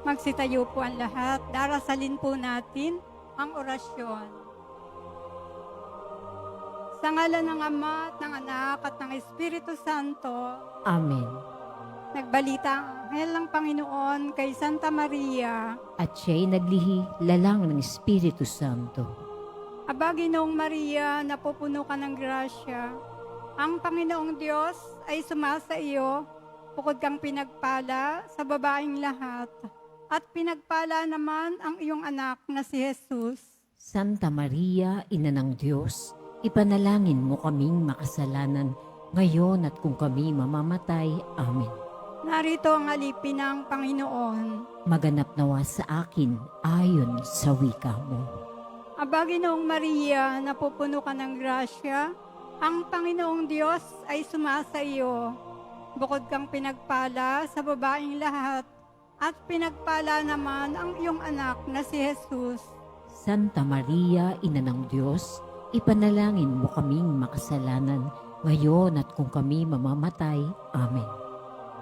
Magsitayo po ang lahat. Darasalin po natin ang orasyon. Sa ngalan ng Ama at ng Anak at ng Espiritu Santo, Amen. nagbalita ang anghel ng Panginoon kay Santa Maria. At siya'y naglihi lalang ng Espiritu Santo. Aba, Ginoong Maria, napupuno ka ng grasya. Ang Panginoong Diyos ay sumasa iyo, bukod kang pinagpala sa babaeng lahat, at pinagpala naman ang iyong anak na si Jesus. Santa Maria, Ina ng Diyos, ipanalangin mo kaming makasalanan, ngayon at kung kami mamamatay. Amen. Narito ang alipin ng Panginoon. Maganap nawa sa akin ayon sa wika mo. Aba, Ginoong Maria, napupuno ka ng grasya. Ang Panginoong Diyos ay sumasa iyo. Bukod kang pinagpala sa babaeng lahat, at pinagpala naman ang iyong anak na si Jesus. Santa Maria, Ina ng Diyos, ipanalangin mo kaming makasalanan, ngayon at kung kami mamamatay. Amen.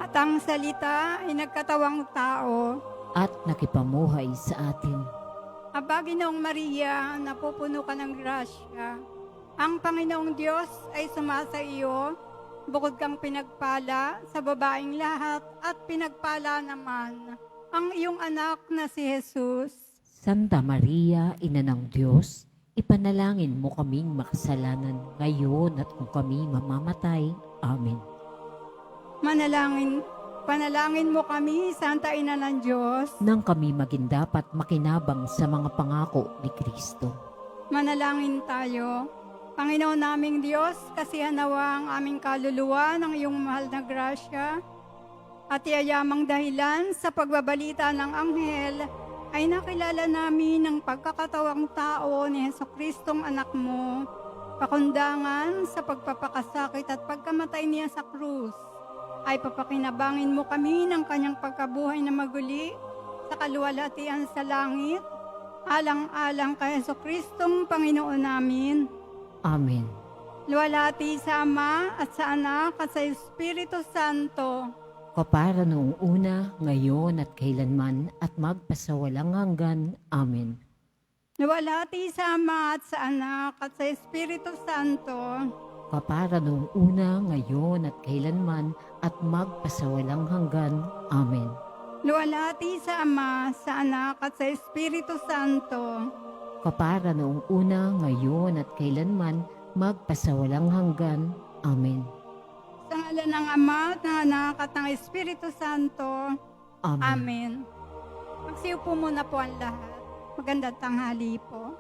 At ang salita ay nagkatawang tao. At nakipamuhay sa atin. Aba, Ginoong Maria, napupuno ka ng grasya. Ang Panginoong Diyos ay sumasa iyo. Bukod kang pinagpala sa babaeng lahat, at pinagpala naman ang iyong anak na si Jesus. Santa Maria, Ina ng Diyos, ipanalangin mo kaming makasalanan, ngayon at kung kami mamamatay. Amen. Panalangin mo kami, Santa Ina ng Diyos. Nang kami maging dapat makinabang sa mga pangako ni Kristo. Manalangin tayo. Panginoon naming Diyos, kasihan nawa ang aming kaluluwa ng iyong mahal na grasya, at iayamang dahilan sa pagbabalita ng anghel, ay nakilala namin ang pagkakatawang tao ni Jesucristong anak mo, pakundangan sa pagpapakasakit at pagkamatay niya sa krus, ay papakinabangin mo kami ng kanyang pagkabuhay na maguli sa kaluwalhatian sa langit, alang-alang kay Jesucristong Panginoon namin. Amen. Luwalhati sa Ama at sa Anak at sa Espiritu Santo. Kapara noong una, ngayon at kailanman at magpasawalang hanggan. Amen. Luwalhati sa Ama at sa Anak at sa Espiritu Santo. Kapara noong una, ngayon at kailanman at magpasawalang hanggan. Amen. Luwalhati sa Ama, sa Anak at sa Espiritu Santo. Kapara noong una, ngayon at kailanman, magpasawalang hanggan. Amen. Sa ngalan ng Ama at ng Anak at ng Espiritu Santo. Amen. Amen. Magsiupo muna po ang lahat. Magandang tanghali po.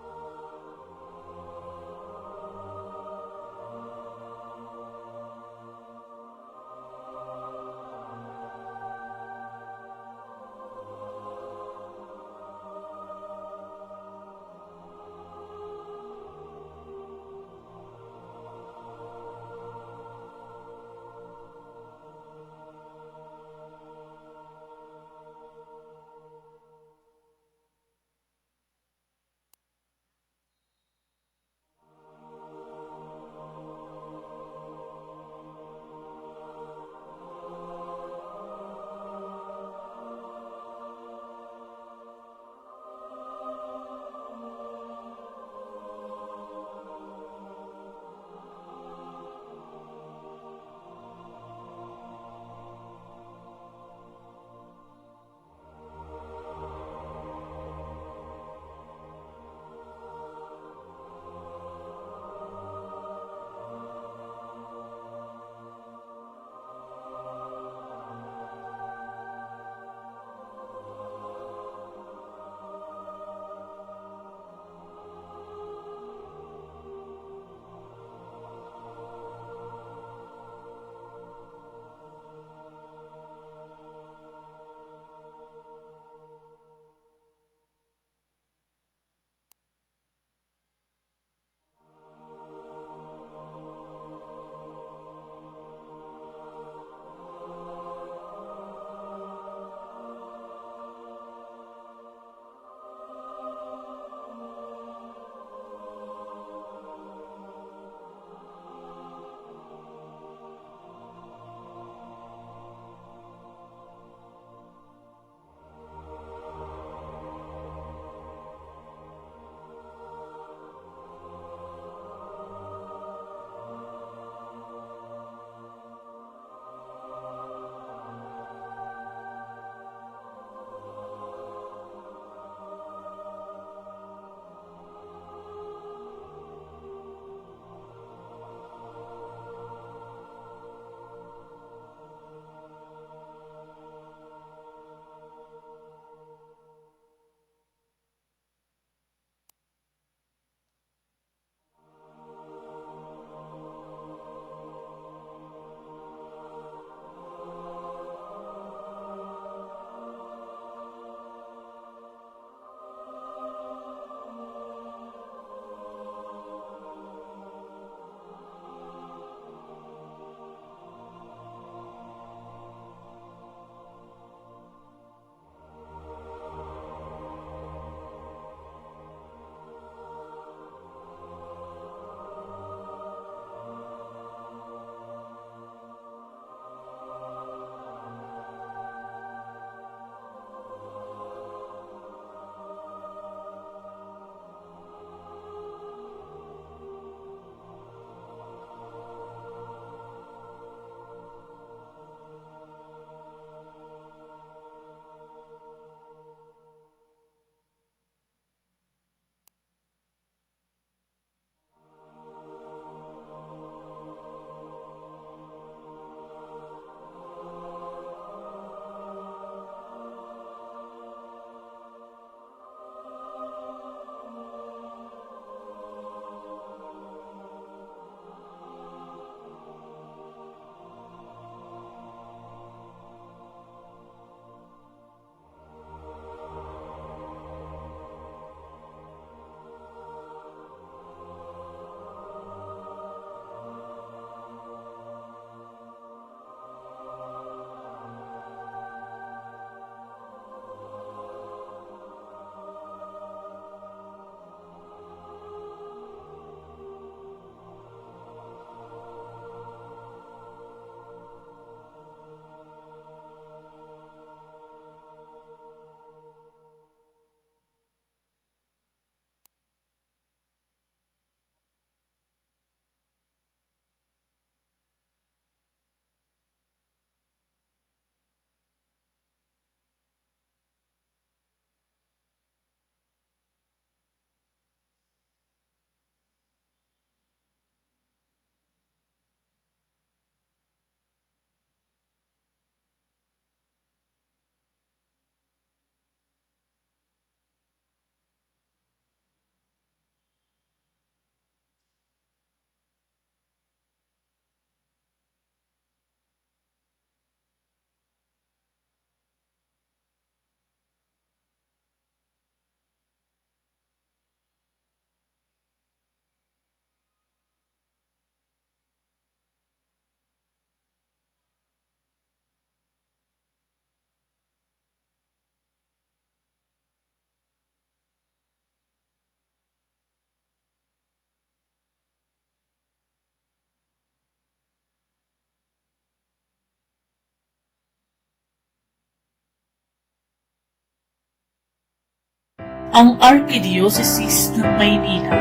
Ang Archdiocese ng Maynila.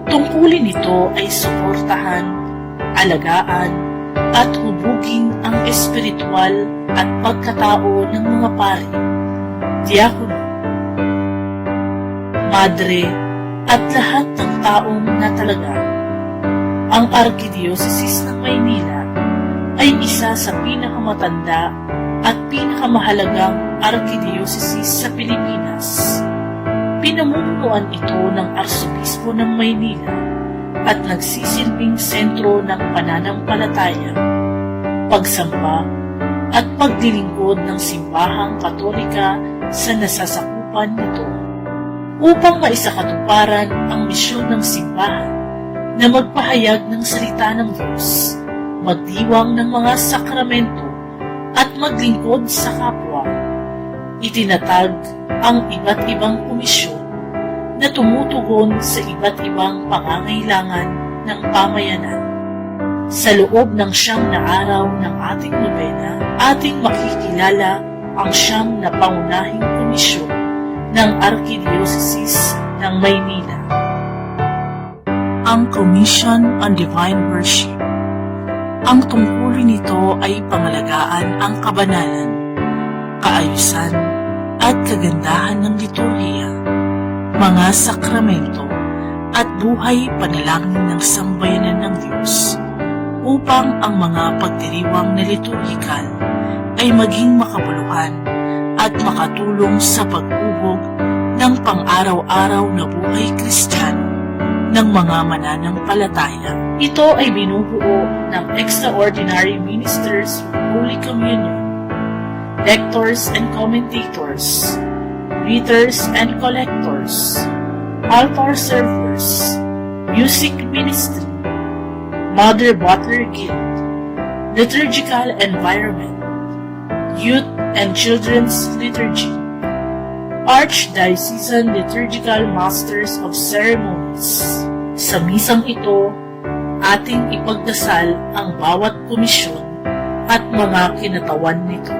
Tungkulin nito ay suportahan, alagaan, at hubugin ang espiritual at pagkatao ng mga pari, diakono, madre, at lahat ng taong natalaga. Ang Archdiocese ng Maynila ay isa sa pinakamatanda at pinakamahalagang arkidiocese sa Pilipinas. Pinamumunuan ito ng Arsobispo ng Maynila at nagsisilbing sentro ng pananampalataya, pagsamba at paglilingkod ng simbahang Katolika sa nasasakupan nito upang maisakatuparan ang misyon ng simbahan na magpahayag ng salita ng Diyos, magdiwang ng mga sakramento at maglingkod sa kapwa. Itinatag ang iba't ibang komisyon na tumutugon sa iba't ibang pangangailangan ng pamayanan. Sa loob ng 9 na araw ng ating nobena, ating makikilala ang 9 na pangunahing komisyon ng Archdiocese ng Maynila. Ang Commission on Divine Worship. Ang tungkulin nito ay pangalagaan ang kabanalan, kaayusan, at kagandahan ng liturhiya, mga sakramento, at buhay panalangin ng sambayanan ng Diyos upang ang mga pagdiriwang na liturhikal ay maging makabuluhan at makatulong sa pag-ubog ng pang-araw-araw na buhay Kristiyano ng mga mananampalataya. Ito ay binubuo ng extraordinary ministers of Holy Communion, lectors and commentators, readers and collectors, altar servers, music ministry, Mother Butler Guild, liturgical environment, youth and children's liturgy, Archdiocesan Liturgical Masters of Ceremonies. Sa misang ito, ating ipagdasal ang bawat komisyon at mga kinatawan nito.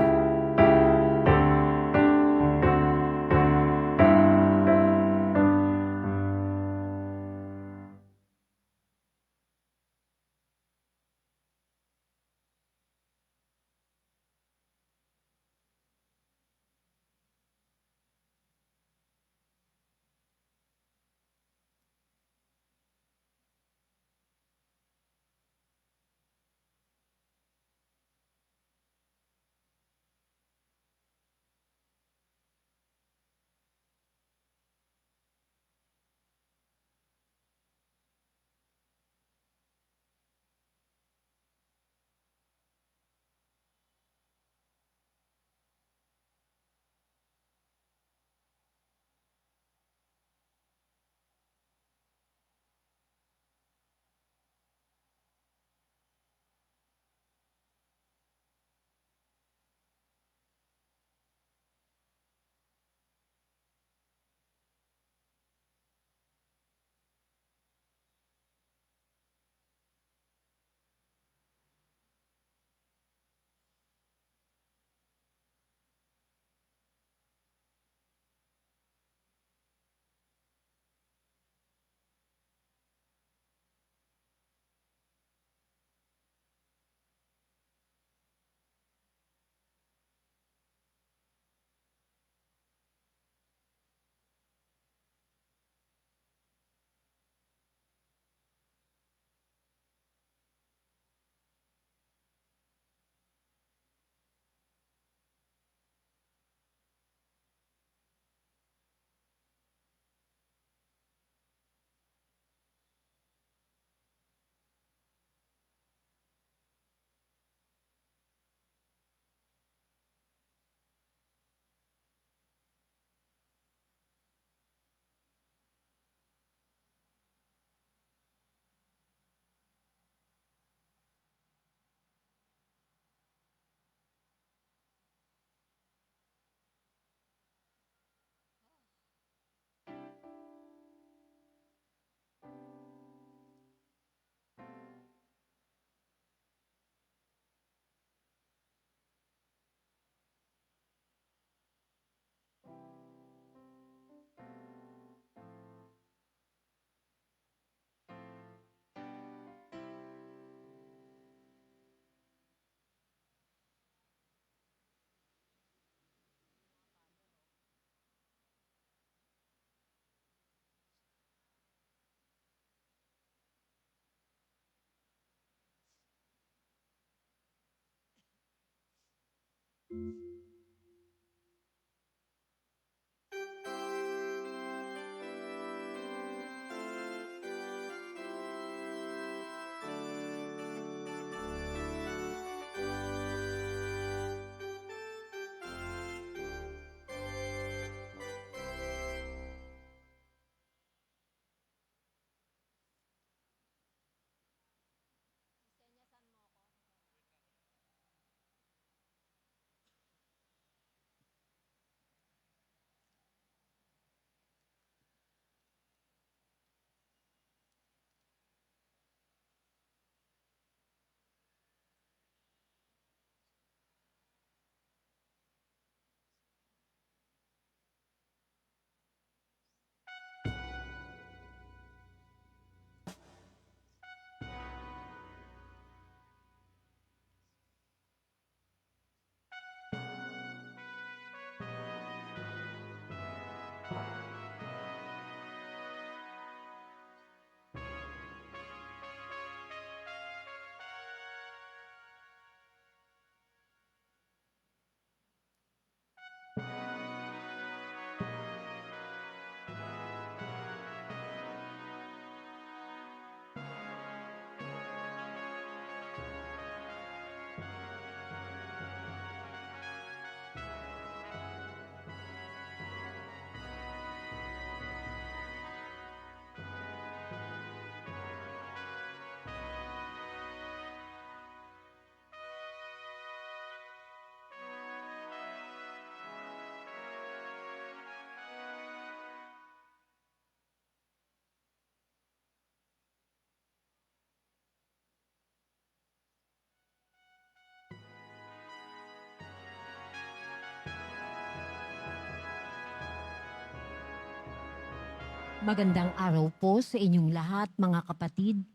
Magandang araw po sa inyong lahat mga kapatid.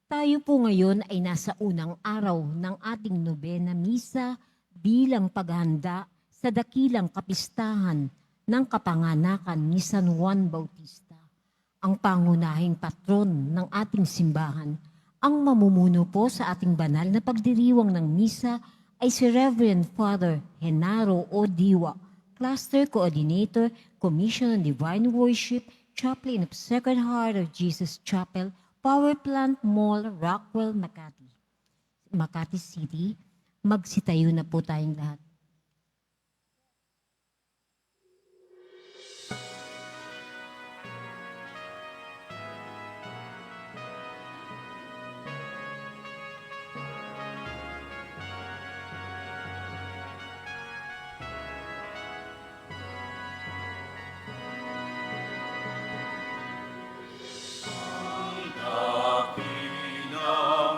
Tayo po ngayon ay nasa unang araw ng ating nobena misa bilang paghahanda sa dakilang kapistahan ng kapanganakan ni San Juan Bautista, ang pangunahing patron ng ating simbahan. Ang mamumuno po sa ating banal na pagdiriwang ng misa ay si Reverend Father Genaro O. Diwa, Cluster Coordinator, Commission on Divine Worship, Chaplain of Sacred Heart of Jesus Chapel, Power Plant Mall, Rockwell, Makati City. Magsitayo na po tayong lahat.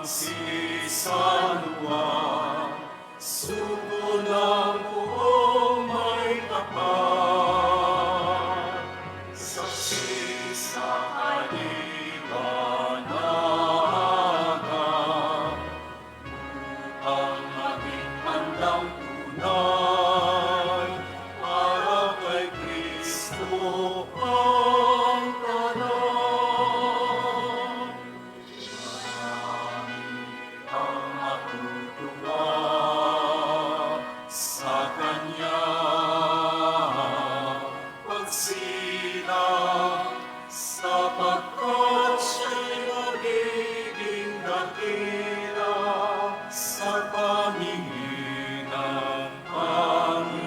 Si San Juan, sugo ng buong may tapat, saksi sa kaliwanagan, upang maging handang tunay para kay Kristo ang tanan. Ang matutuwa sa Kanya, pagsilang sapagkat siya'y magiging dakila sa paningin ng Panginoon.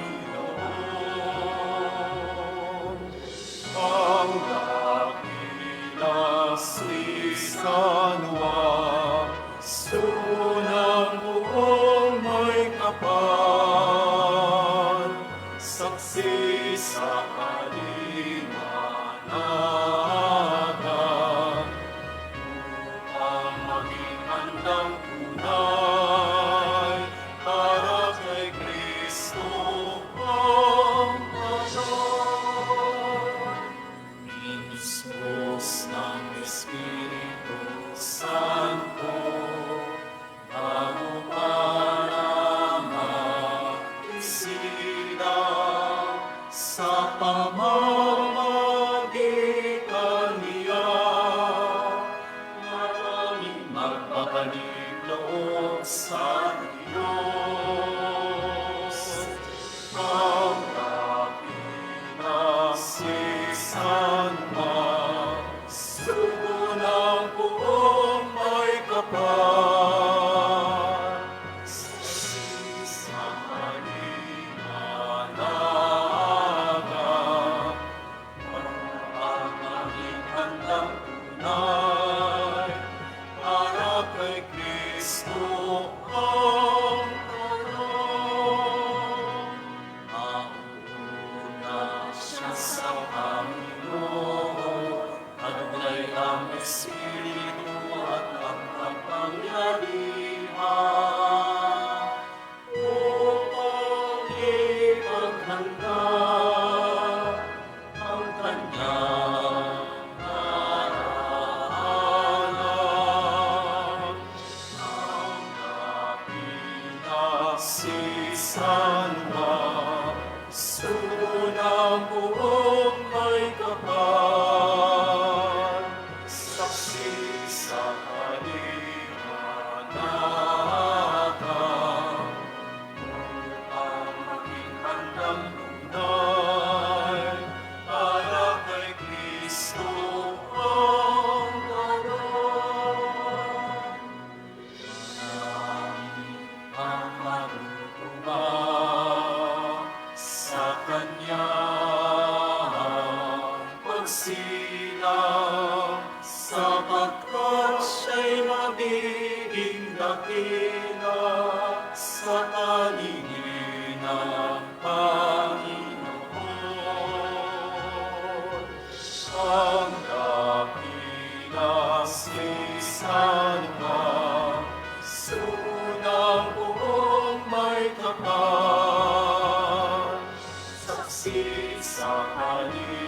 Ang dakila si San Juan, sunang buong may kapal, saksi sa kaliwanagan, upang maging handang tunay para kay Kristo ang tanan. Mismos ng Espiritu Santo, bago para mag-isilang sa pamamagitan niya, maraming magpapalik loob sa Diyos. kapal. Sa sisang hinanaga, ang aming handang tunay, para kay Kristo ang karon. Mauna siya sa Panginoon, taglay ang Espiritu at ang kapangyarihan, upang ipaghanda ang kanyang daraanan. Ang kapinasisan na sunang buong may kapal, saksi sa kaliwanatan, upang maging handang tunay, para kay Kristo ang karon. Ang marutuma sa Kanya pagsilang, sapagkat siya'y magiging dakila sa paningin ng Panginoon. Ang dakila sisan na sunang buong may kapal, saksi sa kaliwanatan,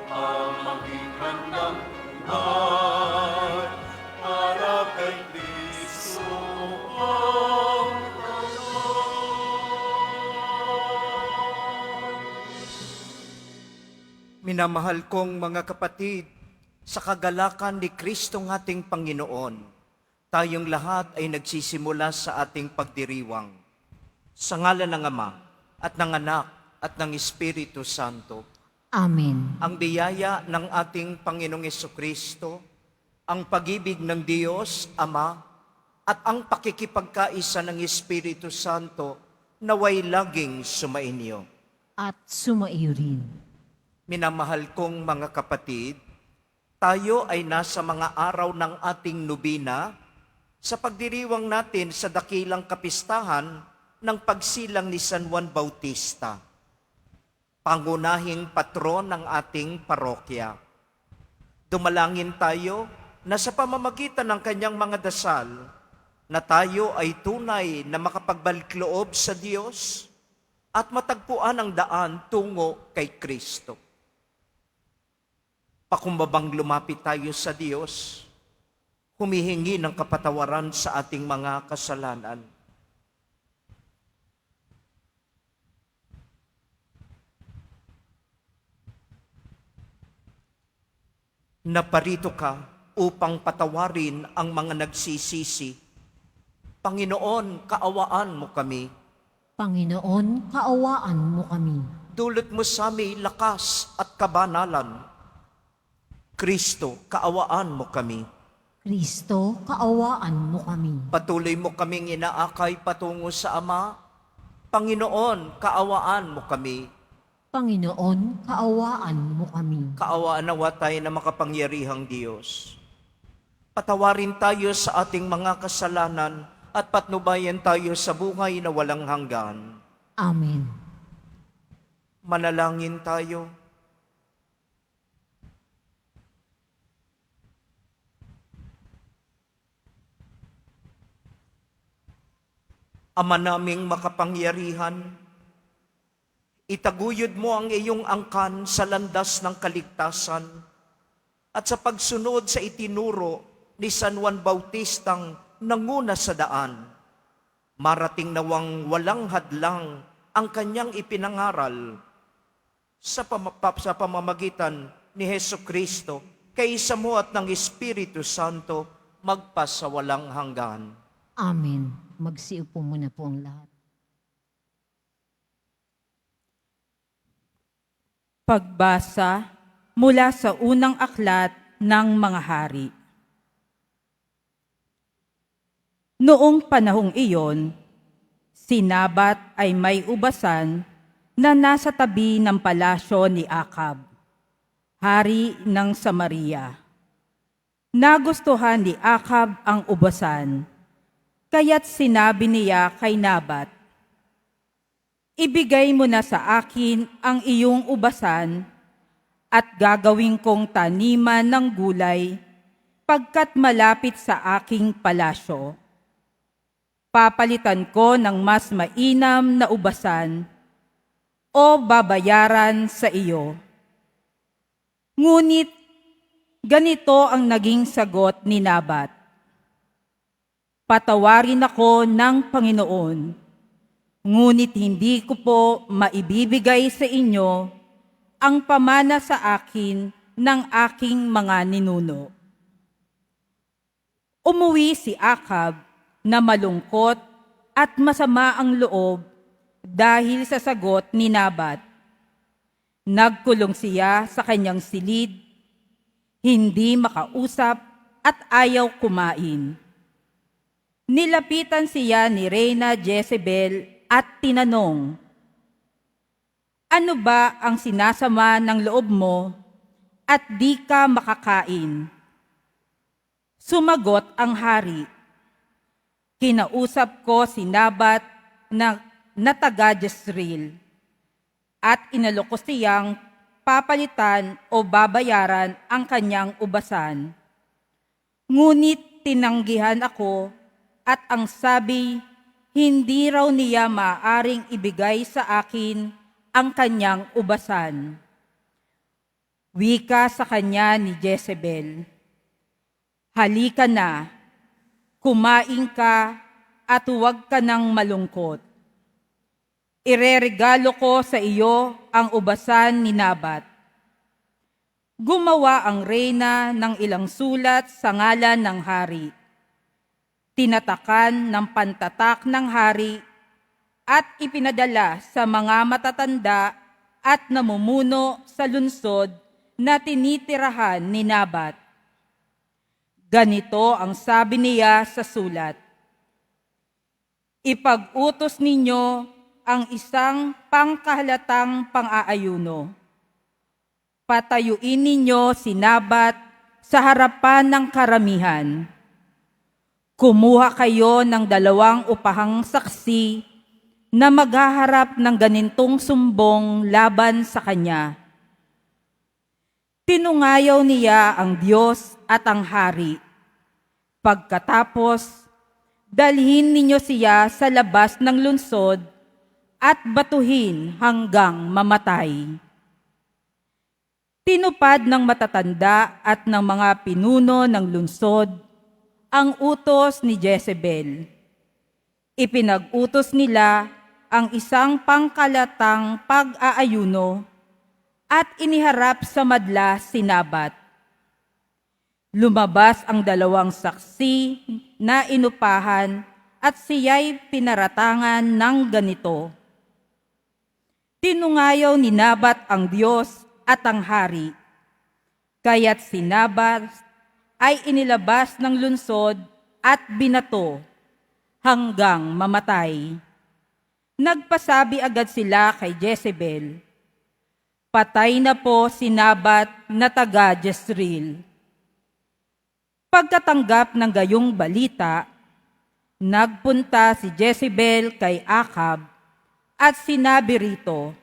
upang maging handang tunay, para kay Kristo ang karon. Minamahal kong mga kapatid, sa kagalakan ni Kristong ating Panginoon, tayong lahat ay nagsisimula sa ating pagdiriwang. Sa ngalan ng Ama, at ng Anak, at ng Espiritu Santo. Amen. Ang biyaya ng ating Panginoong Jesucristo, ang pag-ibig ng Diyos, Ama, at ang pakikipagkaisa ng Espiritu Santo, naway laging sumainyo. At sumaiyo rin. Minamahal kong mga kapatid, tayo ay nasa mga araw ng ating nobina sa pagdiriwang natin sa dakilang kapistahan ng pagsilang ni San Juan Bautista, pangunahing patron ng ating parokya. Dumalangin tayo na sa pamamagitan ng kanyang mga dasal, na tayo ay tunay na makapagbalikloob sa Diyos at matagpuan ang daan tungo kay Kristo. Pakumbabang lumapit tayo sa Diyos, humihingi ng kapatawaran sa ating mga kasalanan. Naparito ka upang patawarin ang mga nagsisisi. Panginoon, kaawaan mo kami. Panginoon, kaawaan mo kami. Dulot mo sa amin lakas at kabanalan. Kristo, kaawaan mo kami. Kristo, kaawaan mo kami. Patuloy mo kaming inaakay patungo sa Ama. Panginoon, kaawaan mo kami. Panginoon, kaawaan mo kami. Kaawaan nawa tayo na makapangyarihang Diyos. Patawarin tayo sa ating mga kasalanan at patnubayan tayo sa buhay na walang hanggan. Amen. Manalangin tayo. Ama naming makapangyarihan, itaguyod mo ang iyong angkan sa landas ng kaligtasan at sa pagsunod sa itinuro ni San Juan Bautistang nanguna sa daan. Marating nawang walang hadlang ang kanyang ipinangaral sa pamamagitan ni Hesus Kristo, kaisa mo at ng Espiritu Santo, magpasawalang hanggan. Amen. Magsiupo muna po ang lahat. Pagbasa mula sa unang aklat ng mga hari. Noong panahong iyon, si Nabat ay may ubasan na nasa tabi ng palasyo ni Akab, hari ng Samaria. Nagustuhan ni Akab ang ubasan, kaya't sinabi niya kay Nabat, "Ibigay mo na sa akin ang iyong ubasan at gagawin kong taniman ng gulay pagkat malapit sa aking palasyo. Papalitan ko ng mas mainam na ubasan o babayaran sa iyo." Ngunit ganito ang naging sagot ni Nabat, "Patawarin ako ng Panginoon, ngunit hindi ko po maibibigay sa inyo ang pamana sa akin ng aking mga ninuno." Umuwi si Akab na malungkot at masama ang loob dahil sa sagot ni Nabat. Nagkulong siya sa kanyang silid, hindi makausap at ayaw kumain. Nilapitan siya ni Reyna Jezebel at tinanong, "Ano ba ang sinasama ng loob mo at di ka makakain?" Sumagot ang hari, "Kinausap ko si Nabat na taga Jezreel at inalok ko siyang papalitan o babayaran ang kanyang ubasan. Ngunit tinanggihan ako at ang sabi, hindi raw niya maaaring ibigay sa akin ang kanyang ubasan." Wika sa kanya ni Jezebel, "Halika na, kumain ka at huwag ka nang malungkot. Ireregalo ko sa iyo ang ubasan ni Nabat." Gumawa ang reyna ng ilang sulat sa ngalan ng hari. Tinatakan ng pantatak ng hari at ipinadala sa mga matatanda at namumuno sa lungsod na tinitirahan ni Nabat. Ganito ang sabi niya sa sulat, "Ipag-utos ninyo ang isang pangkahalatang pang-aayuno. Patayuin ninyo si Nabat sa harapan ng karamihan. Kumuha kayo ng 2 upahang saksi na maghaharap ng ganitong sumbong laban sa kanya." Tinungayaw niya ang Diyos at ang hari. Pagkatapos, dalhin ninyo siya sa labas ng lungsod at batuhin hanggang mamatay. Tinupad ng matatanda at ng mga pinuno ng lungsod ang utos ni Jezebel. Ipinag-utos nila ang isang pangkalatang pag-aayuno at iniharap sa madla si Nabat. Lumabas ang 2 saksi na inupahan at siya'y pinaratangan ng ganito. Tinungayaw ni Nabat ang Diyos at ang hari, kaya't si Nabat ay inilabas ng lungsod at binato hanggang mamatay. Nagpasabi agad sila kay Jezebel, "Patay na po si Nabat na taga Jezreel." Pagkatanggap ng gayong balita, nagpunta si Jezebel kay Akab at sinabi rito,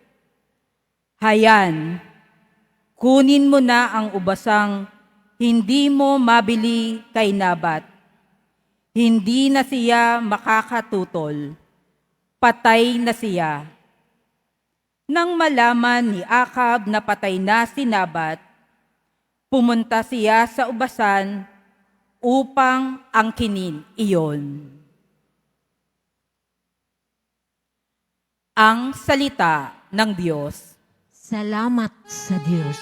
"Hayan, kunin mo na ang ubasang hindi mo mabili kay Nabat. Hindi na siya makakatutol. Patay na siya." Nang malaman ni Akab na patay na si Nabat, pumunta siya sa ubasan upang angkinin iyon. Ang salita ng Diyos. Salamat sa Diyos.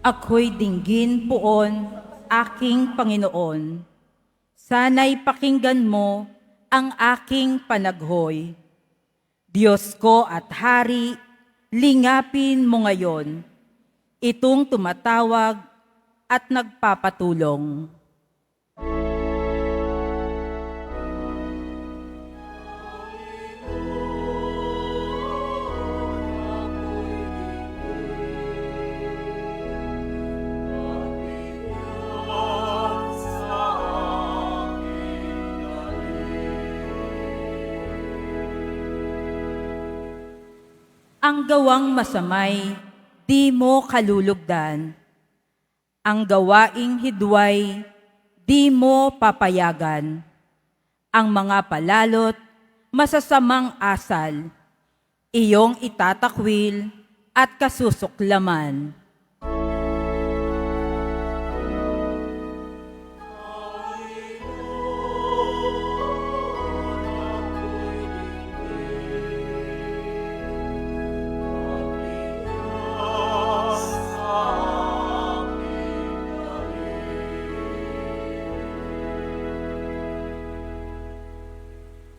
Ako'y dinggin poon, aking Panginoon. Sana'y pakinggan mo ang aking panaghoy. Diyos ko at Hari, lingapin mo ngayon itong tumatawag at nagpapatulong. Ang gawang masamay, di mo kalulugdan. Ang gawaing hidway, di mo papayagan. Ang mga palalot, masasamang asal, iyong itatakwil at kasusuklaman.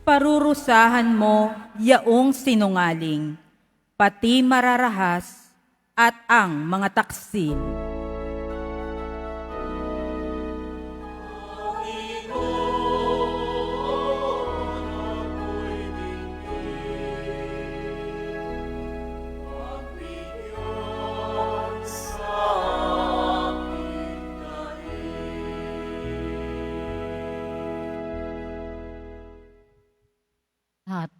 Parurusahan mo yaong sinungaling, pati mararahas at ang mga taksil. At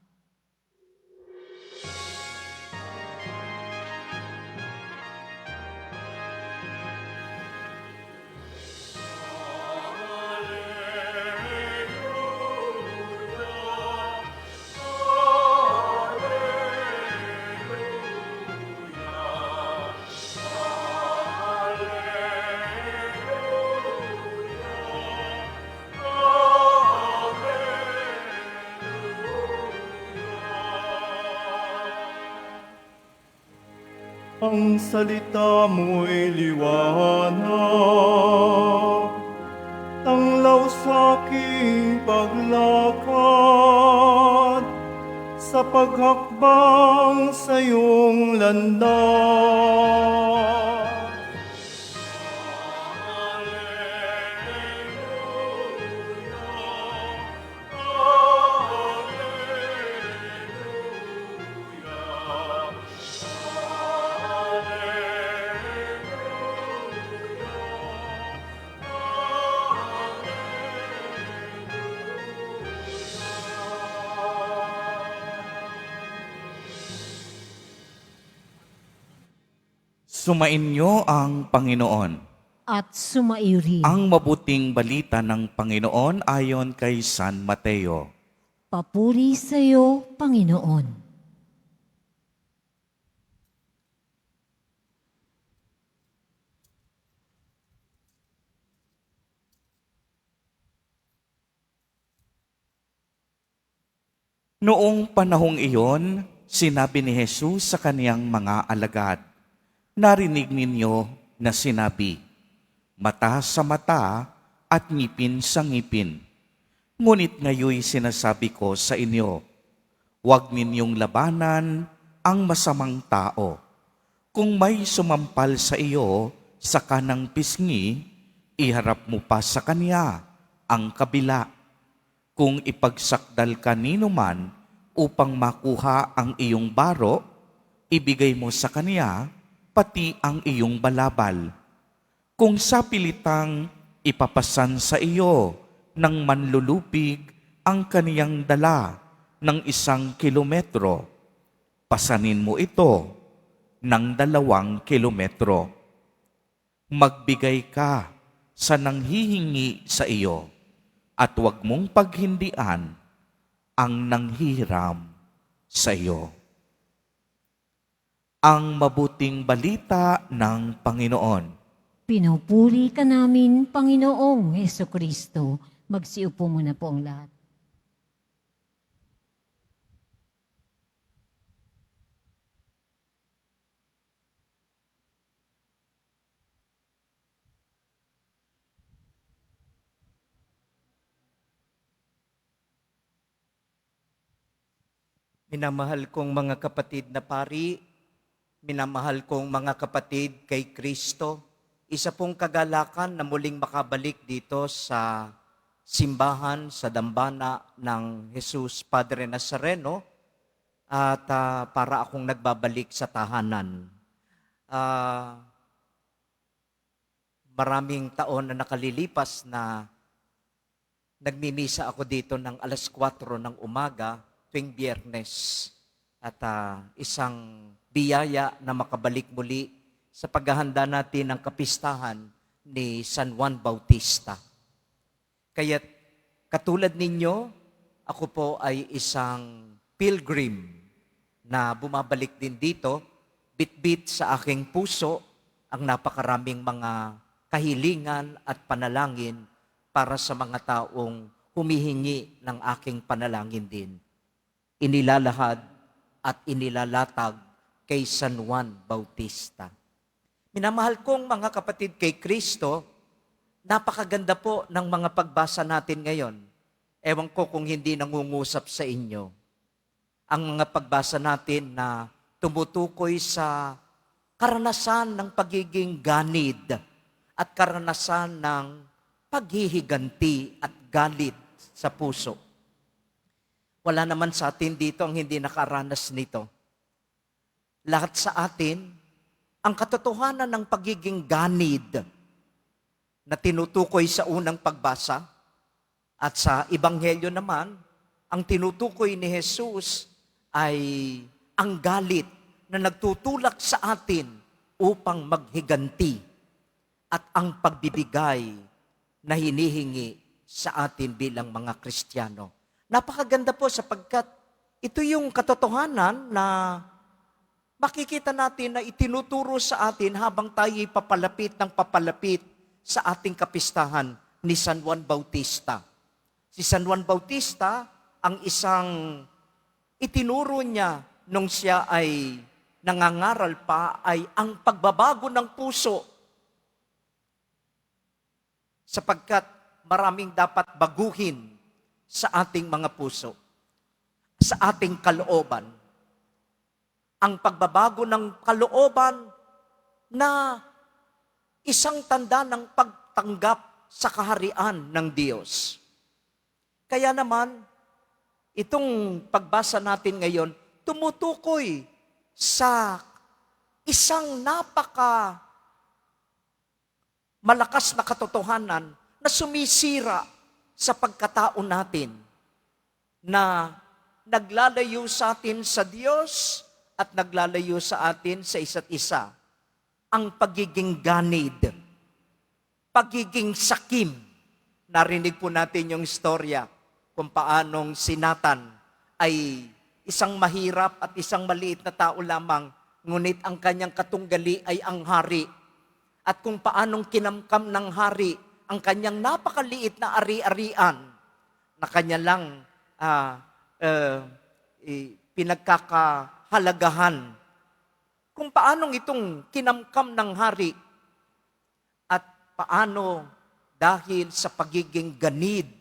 Ang salita mo'y liwanag, tanglaw sa aking paglakad, sa paghakbang sa iyong landas. Sumainyo ang Panginoon. at sumairi. Ang mabuting balita ng Panginoon ayon kay San Mateo. Papuri sa iyo, Panginoon. Noong panahong iyon, sinabi ni Jesus sa kaniyang mga alagad, "Narinig ninyo na sinabi, mata sa mata at ngipin sa ngipin. Ngunit ngayoy sinasabi ko sa inyo, huwag ninyong labanan ang masamang tao. Kung may sumampal sa iyo sa kanang pisngi, iharap mo pa sa kanya ang kabila. Kung ipagsakdal kanino man upang makuha ang iyong baro, ibigay mo sa kanya pati ang iyong balabal. Kung sa pilitang ipapasan sa iyo ng manlulupig ang kaniyang dala ng 1 kilometro, pasanin mo ito ng 2 kilometro. Magbigay ka sa nanghihingi sa iyo at huwag mong paghindian ang nanghihiram sa iyo." Ang mabuting balita ng Panginoon. Pinupuri ka namin, Panginoong Hesukristo. Magsiupo muna po ang lahat. Minamahal kong mga kapatid na pari, minamahal kong mga kapatid kay Kristo, isa pong kagalakan na muling makabalik dito sa simbahan, sa dambana ng Jesus Padre Nazareno, at para akong nagbabalik sa tahanan. Maraming taon na nakalilipas na nagmimisa ako dito ng alas 4 ng umaga tuwing Biyernes. At isang biyaya na makabalik muli sa paghahanda natin ng kapistahan ni San Juan Bautista. Kaya katulad ninyo, ako po ay isang pilgrim na bumabalik din dito, bit-bit sa aking puso ang napakaraming mga kahilingan at panalangin para sa mga taong humihingi ng aking panalangin din. Inilalahad at inilalatag kay San Juan Bautista. Minamahal kong mga kapatid kay Kristo, napakaganda po ng mga pagbasa natin ngayon. Ewan ko kung hindi nangungusap sa inyo. Ang mga pagbasa natin na tumutukoy sa karanasan ng pagiging ganid at karanasan ng paghihiganti at galit sa puso. Wala naman sa atin dito ang hindi nakaranas nito. Lahat sa atin, ang katotohanan ng pagiging ganid na tinutukoy sa unang pagbasa at sa Ebanghelyo naman, ang tinutukoy ni Jesus ay ang galit na nagtutulak sa atin upang maghiganti at ang pagbibigay na hinihingi sa atin bilang mga Kristiyano. Napakaganda po sapagkat ito yung katotohanan na makikita natin na itinuturo sa atin habang tayo'y papalapit ng papalapit sa ating kapistahan ni San Juan Bautista. Si San Juan Bautista, ang isang itinuro niya nung siya ay nangangaral pa ay ang pagbabago ng puso. Sapagkat maraming dapat baguhin sa ating mga puso, sa ating kalooban. Ang pagbabago ng kalooban na isang tanda ng pagtanggap sa kaharian ng Diyos. Kaya naman, itong pagbasa natin ngayon, tumutukoy sa isang malakas na katotohanan na sumisira sa pagkatao natin, na naglalayo sa atin sa Diyos at naglalayo sa atin sa isa't isa. Ang pagiging ganid, pagiging sakim. Narinig po natin yung istorya kung paanong si Nathan ay isang mahirap at isang maliit na tao lamang, ngunit ang kanyang katunggali ay ang hari. At kung paanong kinamkam ng hari ang kanyang napakaliit na ari-arian na kanya lang pinagkakahalagahan. Kung paanong itong kinamkam ng hari at paano dahil sa pagiging ganid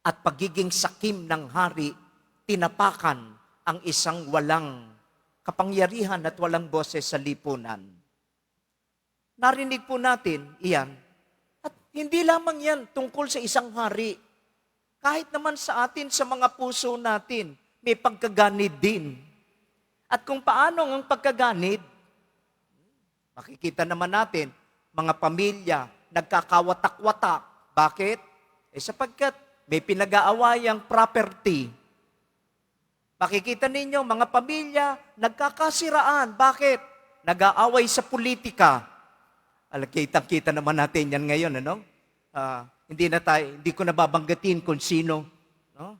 at pagiging sakim ng hari, tinapakan ang isang walang kapangyarihan at walang boses sa lipunan. Narinig po natin iyan. At hindi lamang yan tungkol sa isang hari. Kahit naman sa atin, sa mga puso natin, may pagkaganid din. At kung paano ang pagkaganid, makikita naman natin, mga pamilya, nagkakawatak-watak. Bakit? Sapagkat may pinag-aawayang property. Makikita ninyo, mga pamilya, nagkakasiraan. Bakit? Nag-aaway sa politika. Kitang-kita naman natin yan ngayon, ano? Hindi ko nababanggatin kung sino. No?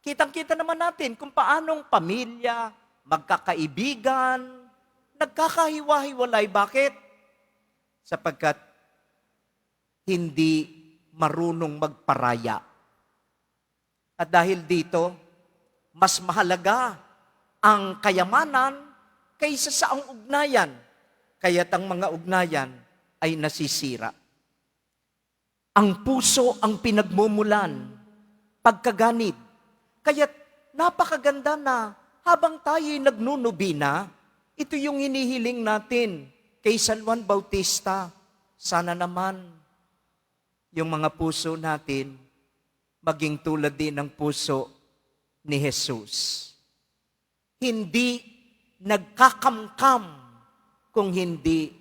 Kitang-kita naman natin kung paanong pamilya, magkakaibigan, nagkakahiwa-hiwalay. Bakit? Sapagkat hindi marunong magparaya. At dahil dito, mas mahalaga ang kayamanan kaysa sa ang ugnayan. Kaya't ang mga ugnayan ay nasisira. Ang puso ang pinagmumulan, pagkaganid. Kaya't napakaganda na habang tayo'y nagnunubina, ito yung hinihiling natin kay San Juan Bautista. Sana naman yung mga puso natin maging tulad din ng puso ni Jesus. Hindi nagkakamkam kung hindi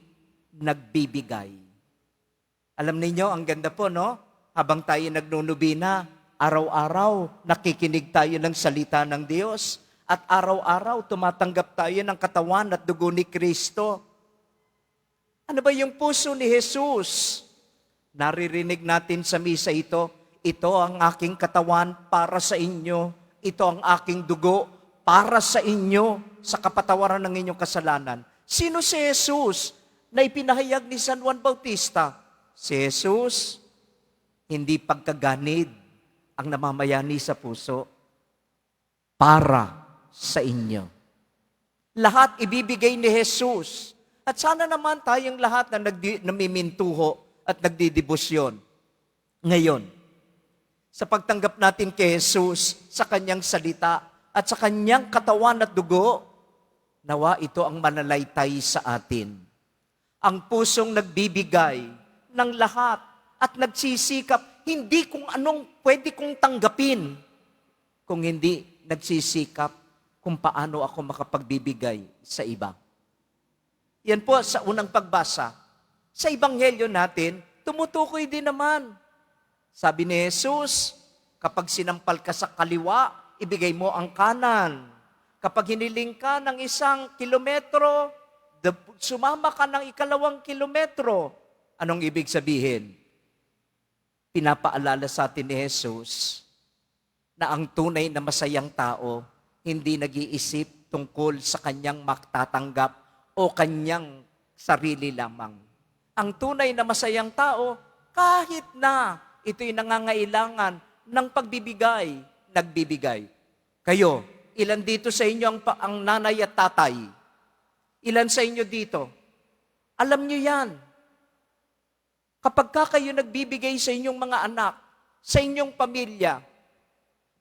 nagbibigay. Alam ninyo, ang ganda po, no? Habang tayo nagnunubina, araw-araw nakikinig tayo ng salita ng Diyos at araw-araw tumatanggap tayo ng katawan at dugo ni Kristo. Ano ba yung puso ni Jesus? Naririnig natin sa misa ito, ito ang aking katawan para sa inyo, ito ang aking dugo para sa inyo sa kapatawaran ng inyong kasalanan. Sino si Jesus na ipinahayag ni San Juan Bautista? Si Jesus, hindi pagkaganid ang namamayani sa puso para sa inyo. Lahat ibibigay ni Jesus. At sana naman tayong lahat na namimintuho at nagdidibusyon. Ngayon, sa pagtanggap natin kay Jesus, sa kanyang salita, at sa kanyang katawan at dugo, nawa ito ang manalaytay sa atin. Ang pusong nagbibigay ng lahat at nagsisikap, hindi kung anong pwede kong tanggapin, kung hindi nagsisikap kung paano ako makapagbibigay sa iba. Yan po sa unang pagbasa. Sa Ebanghelyo natin, tumutukoy din naman. Sabi ni Jesus, kapag sinampal ka sa kaliwa, ibigay mo ang kanan. Kapag hiniling ka ng 1 kilometro, sumama ka ng 2 kilometro. Anong ibig sabihin? Pinapaalala sa atin ni Jesus na ang tunay na masayang tao hindi nag-iisip tungkol sa kanyang maktatanggap o kanyang sarili lamang. Ang tunay na masayang tao, kahit na ito'y nangangailangan ng pagbibigay, nagbibigay. Kayo, ilan dito sa inyo ang nanay at tatay? Ilan sa inyo dito? Alam nyo yan. Kapag kayo nagbibigay sa inyong mga anak, sa inyong pamilya,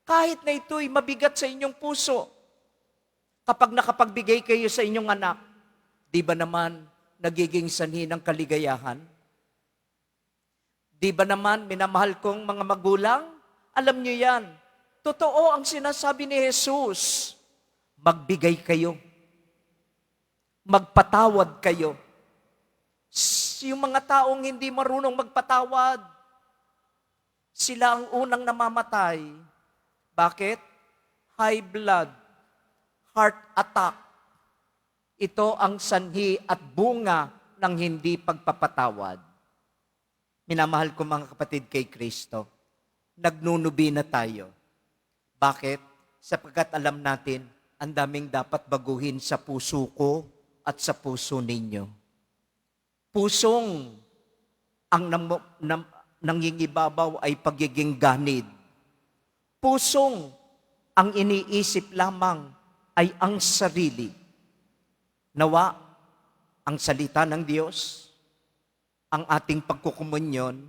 kahit na ito'y mabigat sa inyong puso, kapag nakapagbigay kayo sa inyong anak, di ba naman nagiging sanhi ng kaligayahan? Di ba naman, minamahal kong mga magulang? Alam nyo yan. Totoo ang sinasabi ni Jesus. Magbigay kayo. Magpatawad kayo. Yung mga taong hindi marunong magpatawad, sila ang unang namamatay. Bakit? High blood, heart attack. Ito ang sanhi at bunga ng hindi pagpapatawad. Minamahal ko mga kapatid kay Kristo, nagnunubi na tayo. Bakit? Sapagkat alam natin, ang daming dapat baguhin sa puso ko at sa puso ninyo. Pusong ang nangingibabaw ay pagiging ganid. Pusong ang iniisip lamang ay ang sarili. Nawa, ang salita ng Diyos, ang ating pagkukumunyon,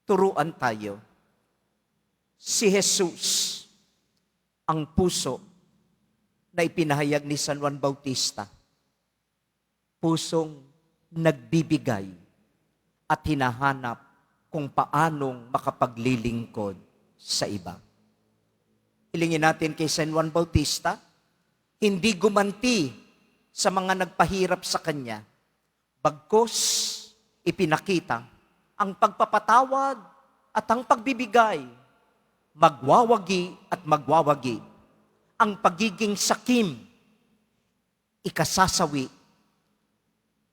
turuan tayo. Si Jesus, ang puso na ipinahayag ni San Juan Bautista, pusong nagbibigay at hinahanap kung paanong makapaglilingkod sa iba. Hilingin natin kay San Juan Bautista, hindi gumanti sa mga nagpahirap sa kanya, bagkus ipinakita ang pagpapatawad at ang pagbibigay, magwawagi at magwawagi, ang pagiging sakim, ikasasawi,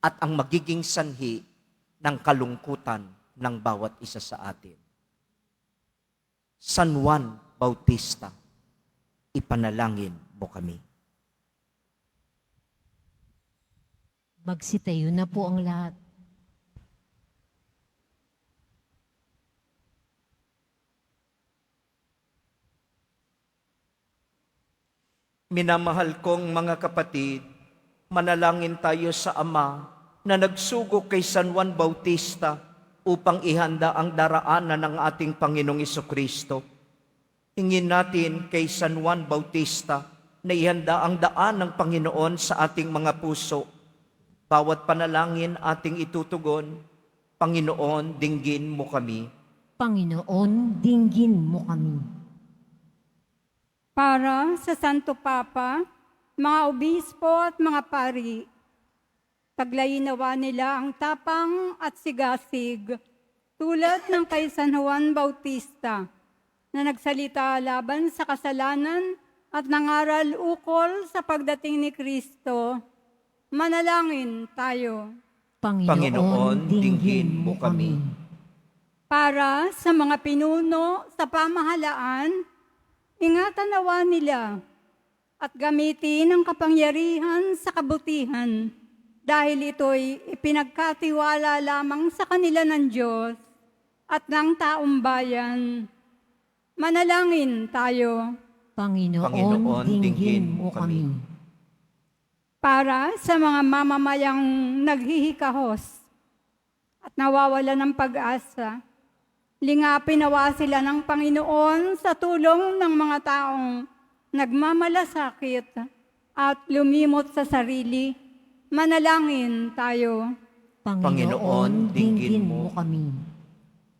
at ang magiging sanhi ng kalungkutan ng bawat isa sa atin. San Juan Bautista, ipanalangin mo kami. Magsitayo na po ang lahat. Minamahal kong mga kapatid, manalangin tayo sa Ama na nagsugo kay San Juan Bautista upang ihanda ang daraanan ng ating Panginoong Jesucristo. Hingin natin kay San Juan Bautista na ihanda ang daan ng Panginoon sa ating mga puso. Bawat panalangin ating itutugon, Panginoon, dinggin mo kami. Panginoon, dinggin mo kami. Para sa Santo Papa, mga obispo at mga pari, taglayin nawa nila ang tapang at sigasig tulad ng kay San Juan Bautista na nagsalita laban sa kasalanan at nangaral ukol sa pagdating ni Kristo. Manalangin tayo. Panginoon, dinggin mo kami. Para sa mga pinuno sa pamahalaan, ingatan nawa nila at gamitin ang kapangyarihan sa kabutihan dahil ito'y ipinagkatiwala lamang sa kanila ng Diyos at ng taong bayan. Manalangin tayo. Panginoon, dinggin mo kami. Para sa mga mamamayang naghihikahos at nawawala ng pag-asa, lingapin nawa sila ng Panginoon sa tulong ng mga taong nagmamalasakit at lumimot sa sarili. Manalangin tayo. Panginoon, dinggin mo kami.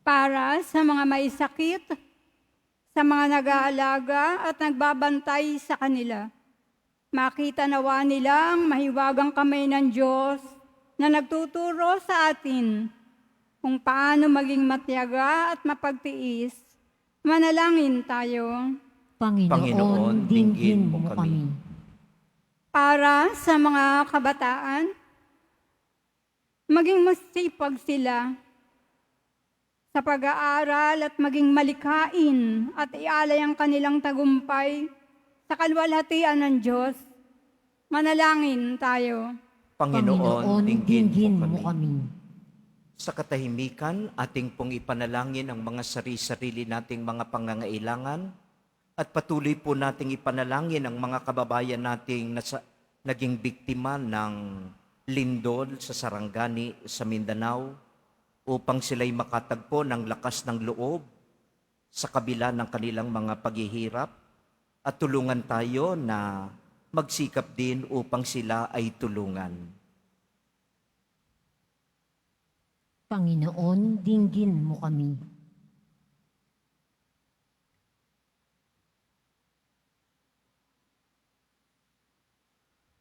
Para sa mga may sakit, sa mga nag-aalaga at nagbabantay sa kanila, makita nawa nila ang mahiwagang kamay ng Diyos na nagtuturo sa atin kung paano maging matyaga at mapagtiis. Manalangin tayo. Panginoon, dinggin mo kami. Para sa mga kabataan, maging masipag sila sa pag-aaral at maging malikain at ialay ang kanilang tagumpay sa kalwalhatian ng Diyos. Manalangin tayo. Panginoon, dinggin mo kami. kami. Sa katahimikan, ating pong ipanalangin ang mga sarili-sarili nating mga pangangailangan at patuloy po nating ipanalangin ang mga kababayan nating naging biktima ng lindol sa Sarangani sa Mindanao upang sila'y makatagpo ng lakas ng loob sa kabila ng kanilang mga paghihirap at tulungan tayo na magsikap din upang sila ay tulungan. Panginoon, dinggin mo kami.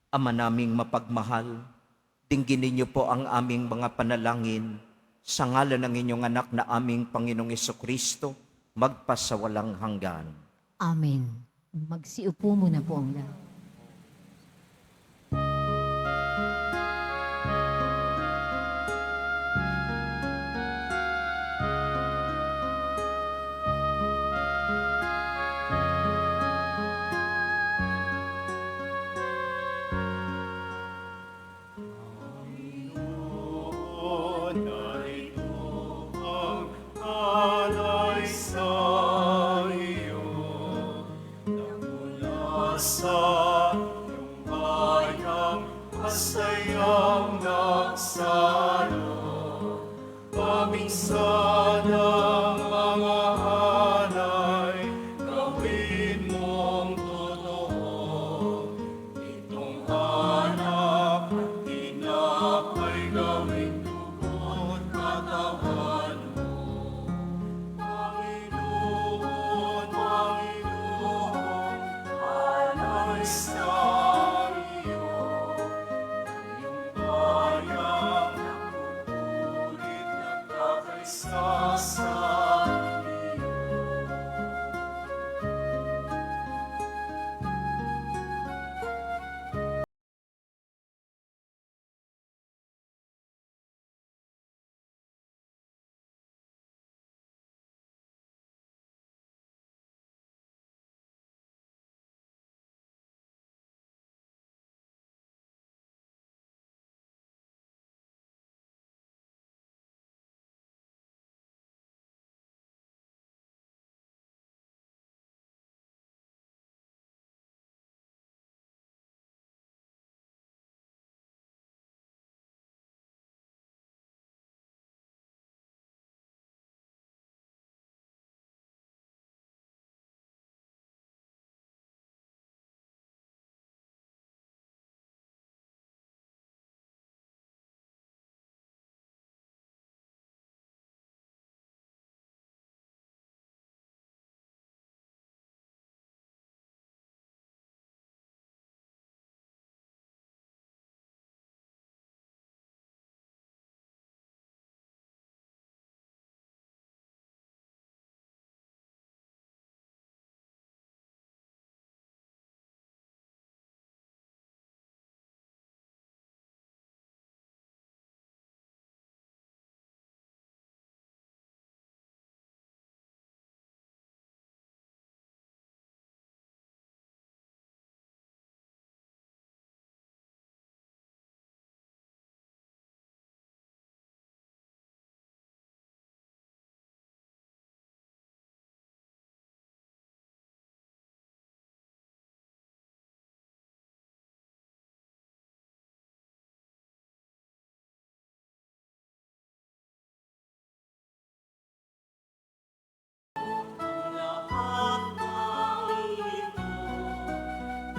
Ama naming mapagmahal, dingginin niyo po ang aming mga panalangin sa ngalan ng inyong anak na aming Panginoong Jesucristo, magpasawalang hanggan. Amen. Magsiupo muna po ang lahat. Sa iyong bayang masayang nagsalo, paminsan ang mga hanay, gawin mong totoo. Itong anak at tinapay, gawin dugo't katawan mo. Panginoon, Panginoon, alay sa iyo, iyong bayang napupulit, nagkakaisa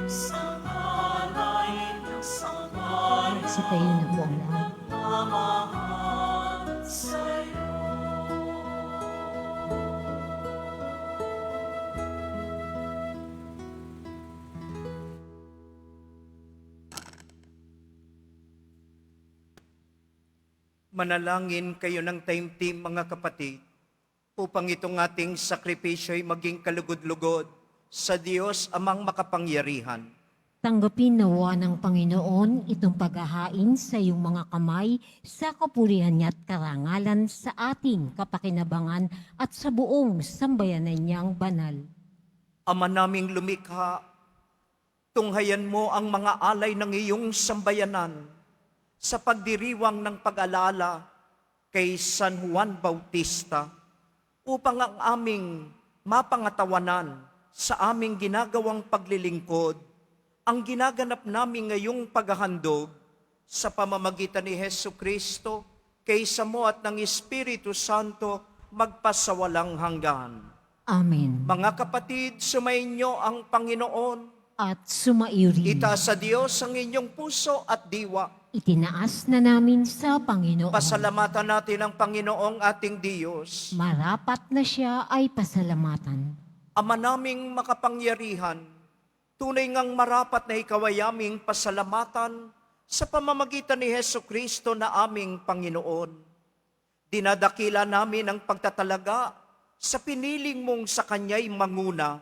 sa alay ng sambayan Magsitayo na po ang lahat. namahal sa'yo. Manalangin kayo ng taimtim, mga kapatid, upang itong ating sakripisyo ay maging kalugod-lugod sa Diyos amang makapangyarihan. Tanggapin nawa ng Panginoon itong paghahain sa iyong mga kamay sa kapurihan niya at karangalan sa ating kapakinabangan at sa buong sambayanan niyang banal. Ama naming lumikha, tunghayan mo ang mga alay ng iyong sambayanan sa pagdiriwang ng pag-alala kay San Juan Bautista upang ang aming mapangatawanan sa aming ginagawang paglilingkod, ang ginaganap namin ngayong paghahandog sa pamamagitan ni Hesu Kristo, kaysa mo at ng Espiritu Santo magpasawalang hanggan. Amen. Mga kapatid, sumainyo ang Panginoon. At sumaiyo rin. Itaas sa Diyos ang inyong puso at diwa. Itinaas na namin sa Panginoon. Pasalamatan natin ang Panginoong ating Diyos. Marapat na siya ay pasalamatan. Ama naming makapangyarihan, tunay ngang marapat na ikaw ay aming pasalamatan sa pamamagitan ni Hesu Kristo na aming Panginoon. Dinadakila namin ang pagtatalaga sa piniling mong sa Kanya'y manguna,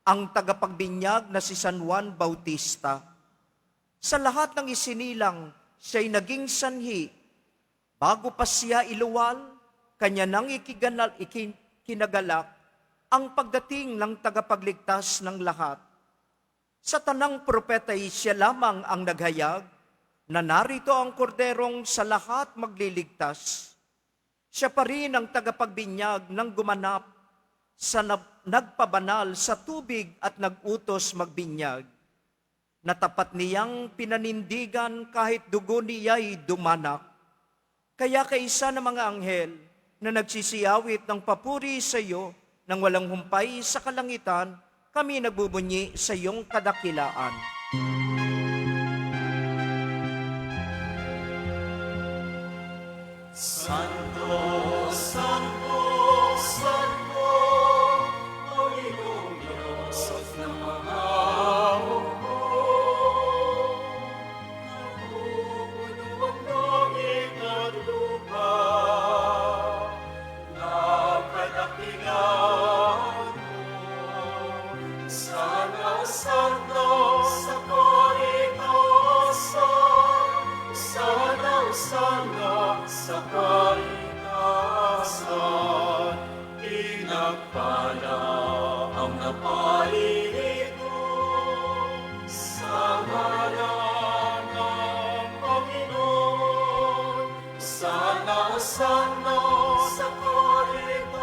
ang tagapagbinyag na si San Juan Bautista. Sa lahat ng isinilang, siya'y naging sanhi. Bago pa siya iluwal, kanya nang ikinagalak ang pagdating ng tagapagligtas ng lahat. Sa tanang propeta ay siya lamang ang naghayag na narito ang korderong sa lahat magliligtas. Siya pa rin ang tagapagbinyag ng gumanap sa nagpabanal sa tubig at nagutos magbinyag. Natapat niyang pinanindigan kahit dugo niya'y dumanak. Kaya kaisa ng mga anghel na nagsisiyawit ng papuri sa iyo nang walang humpay sa kalangitan, kami nagbubunyi sa iyong kadakilaan. Santo, Santo, Santo, Panginoong Diyos ng mga hukbo. Napupuno ang langit at lupa, nakadakilaan mo. Sana, Santo, sa kaligtasan, sana, sana, sa kaligtasan, pinagpala ang napalilito sa ngalan ng Panginoon. Sana, sana, sa kaligtasan,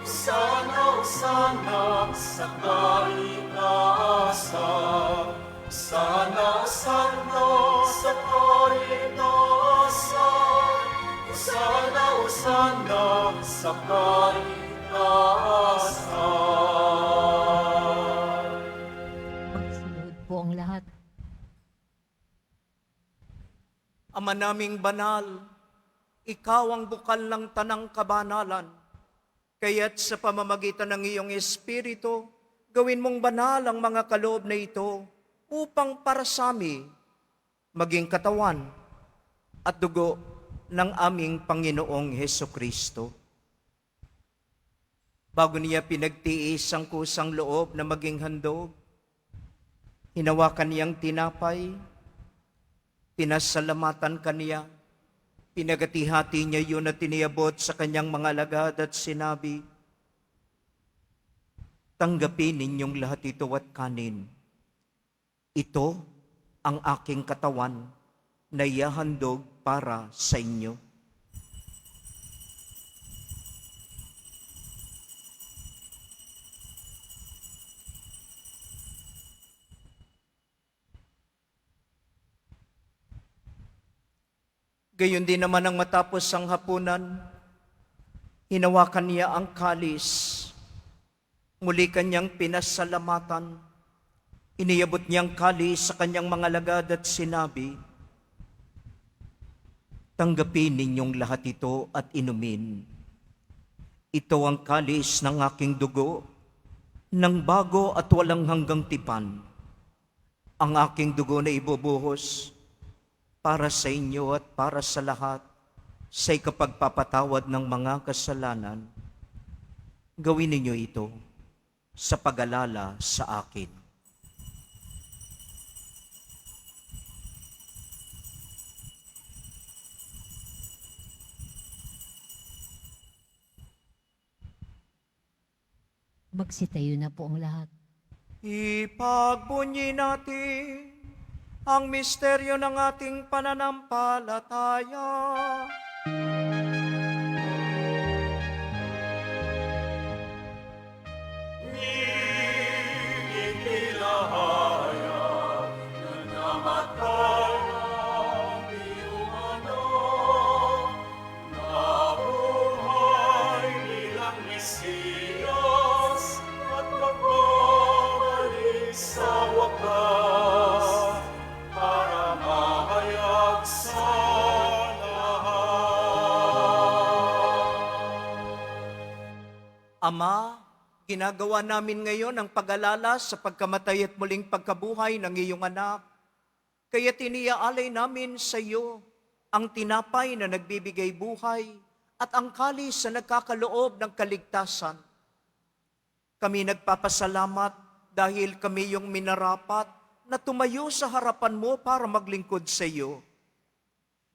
sana, sana, sa kaligtasan, sana, sana, sa kaligtasan, sana, sana, sa kaligtasan. Magsunod po ang lahat. Ama naming banal, ikaw ang bukal ng tanang kabanalan. Kaya't sa pamamagitan ng iyong Espiritu, gawin mong banal ang mga kaloob na ito upang para sa amin maging katawan at dugo ng aming Panginoong Hesu Kristo. Bago niya pinagtiis ang kusang loob na maging handog, hinawakan niyang tinapay, pinasalamatan kaniya, pinagati-hati niya yun at tiniabot sa kanyang mga alagad at sinabi, tanggapin ninyong lahat ito at kanin. Ito ang aking katawan na ihahandog para sa inyo. Gayon din naman ang matapos ang hapunan, hinawakan niya ang kalis, muli kanyang pinasalamatan, Iniabot niyang kalis sa kanyang mga lagad at sinabi, "Tanggapin ninyong lahat ito at inumin. Ito ang kalis ng aking dugo, ng bago at walang hanggang tipan. Ang aking dugo na ibubuhos para sa inyo at para sa lahat sa ikapagpapatawad ng mga kasalanan. Gawin ninyo ito sa pag-alala sa akin." Magsitayo na po ang lahat. Ipagbunyi natin ang misteryo ng ating pananampalataya. Inilahayag na namatay ang iyong anak, nabuhay bilang Mesiyas at magbabalik sa wakas para mahayag sa lahat. Ama, ginagawa namin ngayon ang pag-alala sa pagkamatay at muling pagkabuhay ng iyong anak. Kaya tiniaalay namin sa iyo ang tinapay na nagbibigay buhay at ang kalis na nagkakaloob ng kaligtasan. Kami nagpapasalamat dahil kami yung minarapat na tumayo sa harapan mo para maglingkod sa iyo.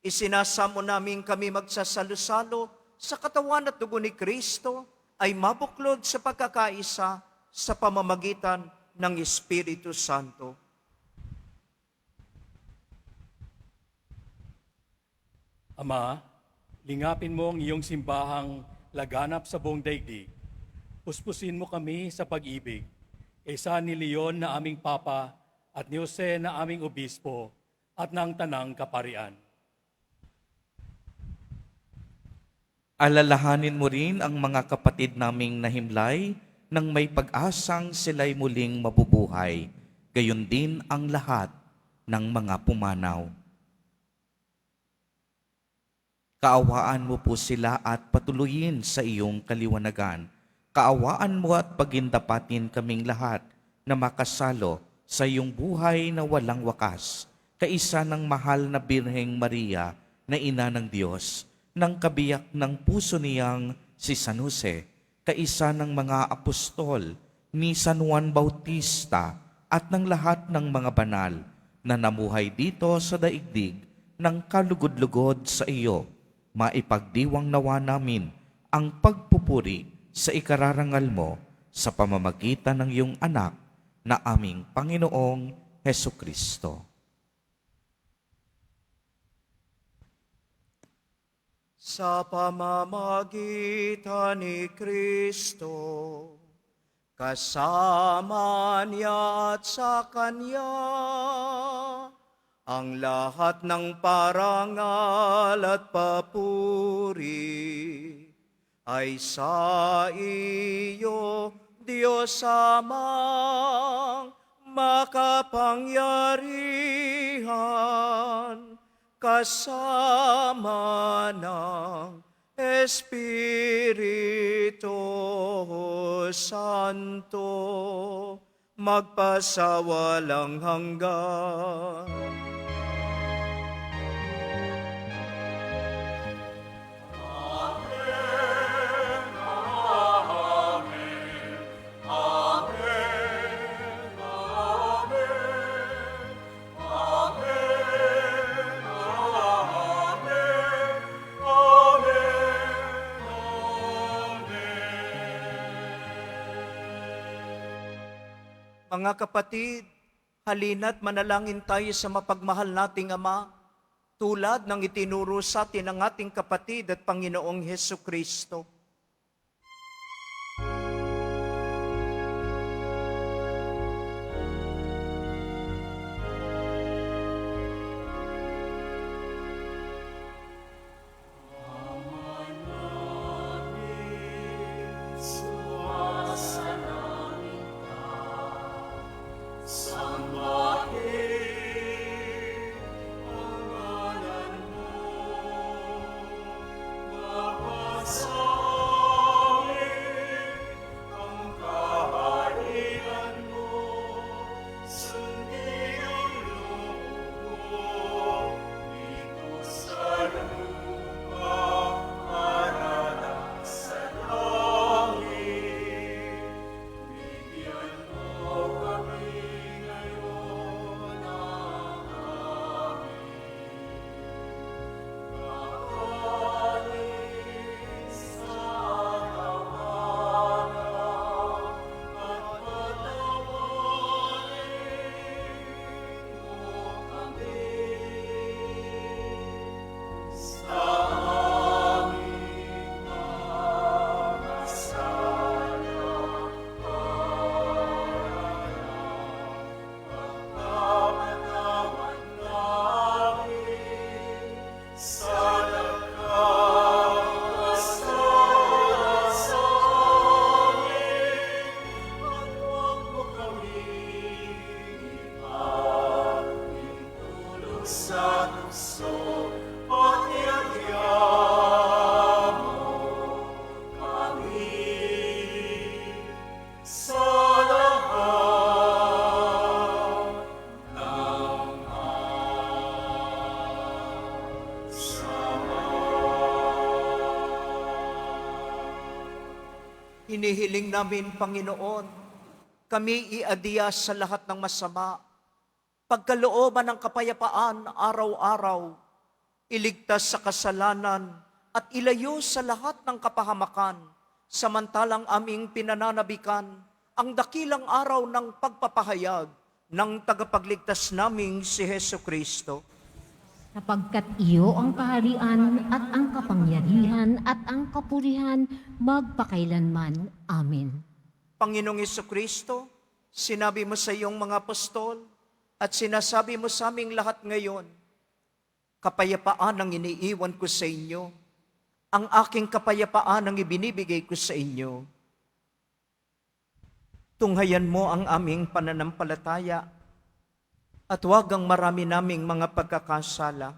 Isinasamo namin kami magsasalo-salo sa katawan at dugo ni Kristo ay mabuklod sa pagkakaisa sa pamamagitan ng Espiritu Santo. Ama, lingapin mo ang iyong simbahang laganap sa buong daigdig. Puspusin mo kami sa pag-ibig. Kaysa ni Leon na aming Papa at ni Jose na aming Obispo at ng Tanang Kaparian. Alalahanin mo rin ang mga kapatid naming nahimlay nang may pag-asang sila'y muling mabubuhay, gayon din ang lahat ng mga pumanaw. Kaawaan mo po sila at patuloyin sa iyong kaliwanagan. Kaawaan mo at pagindapatin kaming lahat na makasalo sa iyong buhay na walang wakas, kaisa ng mahal na Birheng Maria na Ina ng Diyos, ng kabiyak ng puso niyang si San Jose, kaisa ng mga apostol ni San Juan Bautista at ng lahat ng mga banal na namuhay dito sa daigdig ng kalugod-lugod sa iyo, maipagdiwang nawa namin ang pagpupuri sa ikararangal mo sa pamamagitan ng iyong anak na aming Panginoong Hesukristo. Sa pamamagitan ni Kristo, kasama niya at sa Kanya, ang lahat ng parangal at papuri ay sa iyo, Diyos Amang makapangyarihan, kasama ng Espiritu Santo, magpasawalang hanggan. Mga kapatid, halina't manalangin tayo sa mapagmahal nating Ama, tulad ng itinuro sa atin ng ating kapatid at Panginoong Hesukristo. Sa Hinihiling namin, Panginoon, kami iadya sa lahat ng masama, pagkalooban ng kapayapaan araw-araw, iligtas sa kasalanan at ilayo sa lahat ng kapahamakan, samantalang aming pinananabikan ang dakilang araw ng pagpapahayag ng tagapagligtas naming si Heso Kristo. Sapagkat iyo ang kaharian at ang kapangyarihan at ang kapurihan magpakailanman. Amen. Panginoong Kristo, sinabi mo sa iyong mga apostol at sinasabi mo sa aming lahat ngayon, kapayapaan ang iniiwan ko sa inyo, ang aking kapayapaan ang ibinibigay ko sa inyo. Tunghayan mo ang aming pananampalataya at huwag ang marami naming mga pagkakasala.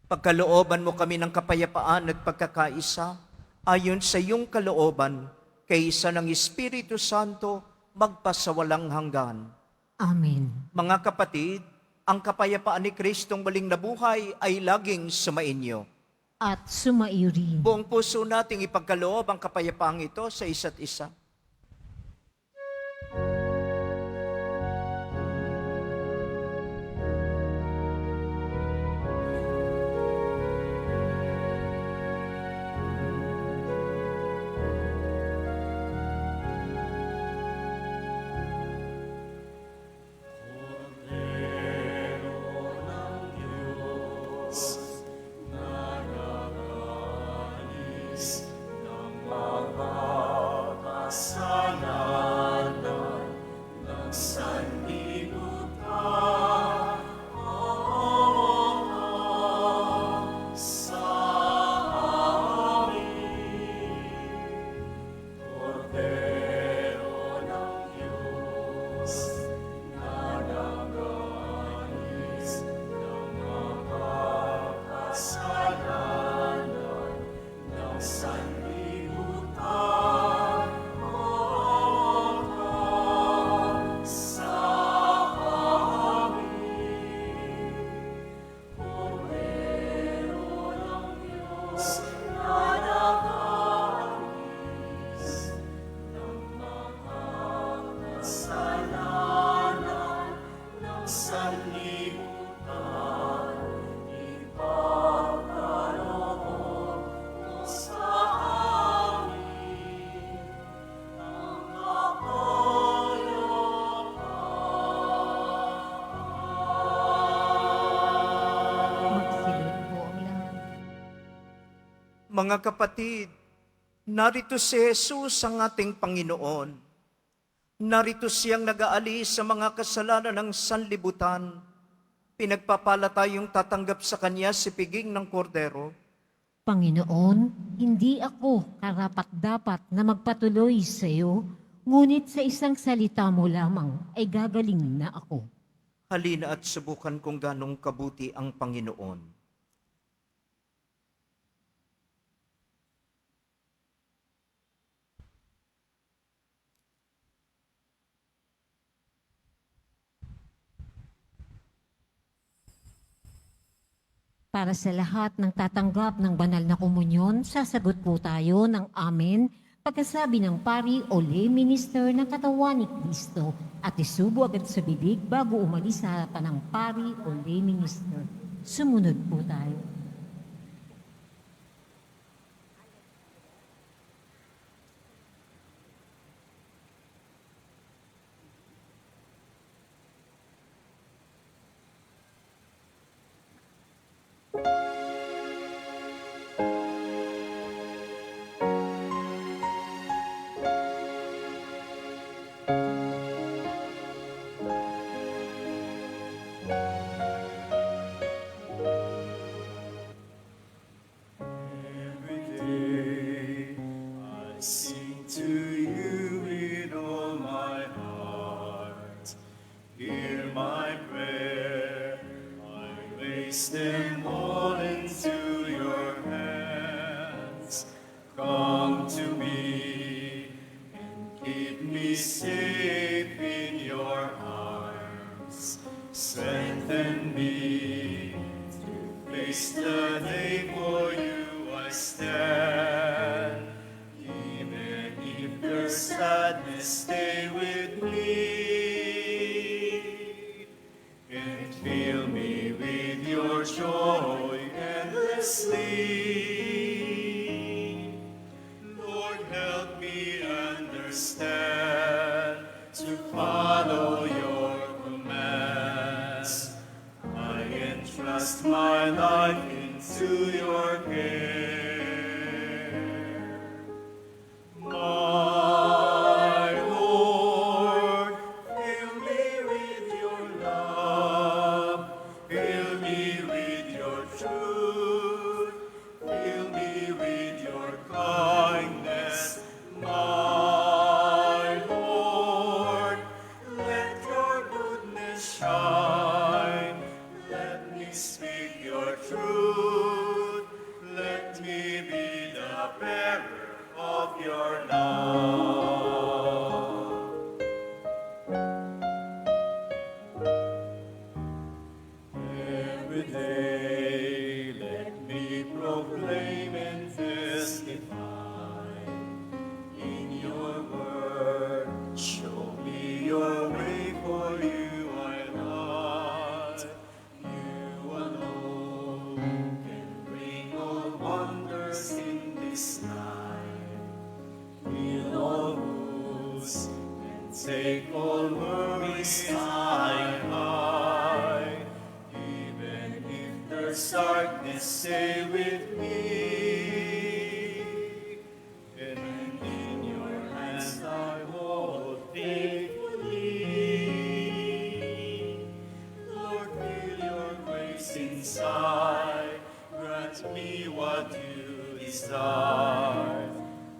Pagkalooban mo kami ng kapayapaan at pagkakaisa, ayon sa iyong kalooban, kaysa ng Espiritu Santo, magpasawalang hanggan. Amen. Mga kapatid, ang kapayapaan ni Kristong muling nabuhay ay laging sumainyo. At sumaiyo rin. Buong puso nating ipagkaloob ang kapayapaang ito sa isa't isa. Magsilid po ang lahat. Mga kapatid, narito si Jesus ang ating Panginoon. Narito siyang nag-aalis sa mga kasalanan ng sanlibutan. Pinagpapala tayong tatanggap sa Kanya si piging ng kordero. Panginoon, hindi ako karapat-dapat na magpatuloy sa iyo, ngunit sa isang salita mo lamang ay gagaling na ako. Halina at subukan kung ganong kabuti ang Panginoon. Para sa lahat ng tatanggap ng banal na komunyon, sasagot po tayo ng amen pagkasabi ng pari o lay minister ng katawan ni Kristo at isubo agad sa bibig bago umalis sa harapan ng pari o lay minister. Sumunod po tayo. Every day I sing to you with all my heart. Hear my prayer, I raise them all into your hands. Come to me and keep me safe in your arms. Strengthen me to face the day for you I stand. Even if the follow your commands. I entrust my life into your care. My Lord, fill me with your love, fill me with your truth, fill me with your kindness. My Lord, let your goodness shine, let me speak your truth, let me be the bearer of your love. Every day let me proclaim and testify in your word. Show me your way, for you I love. You alone can bring all wonders in this life. Heal all wounds and take all worries high. Even if there's darkness, stay with me. And in your hands I hold faithfully. Lord, feel your grace inside. Grant me what you desire.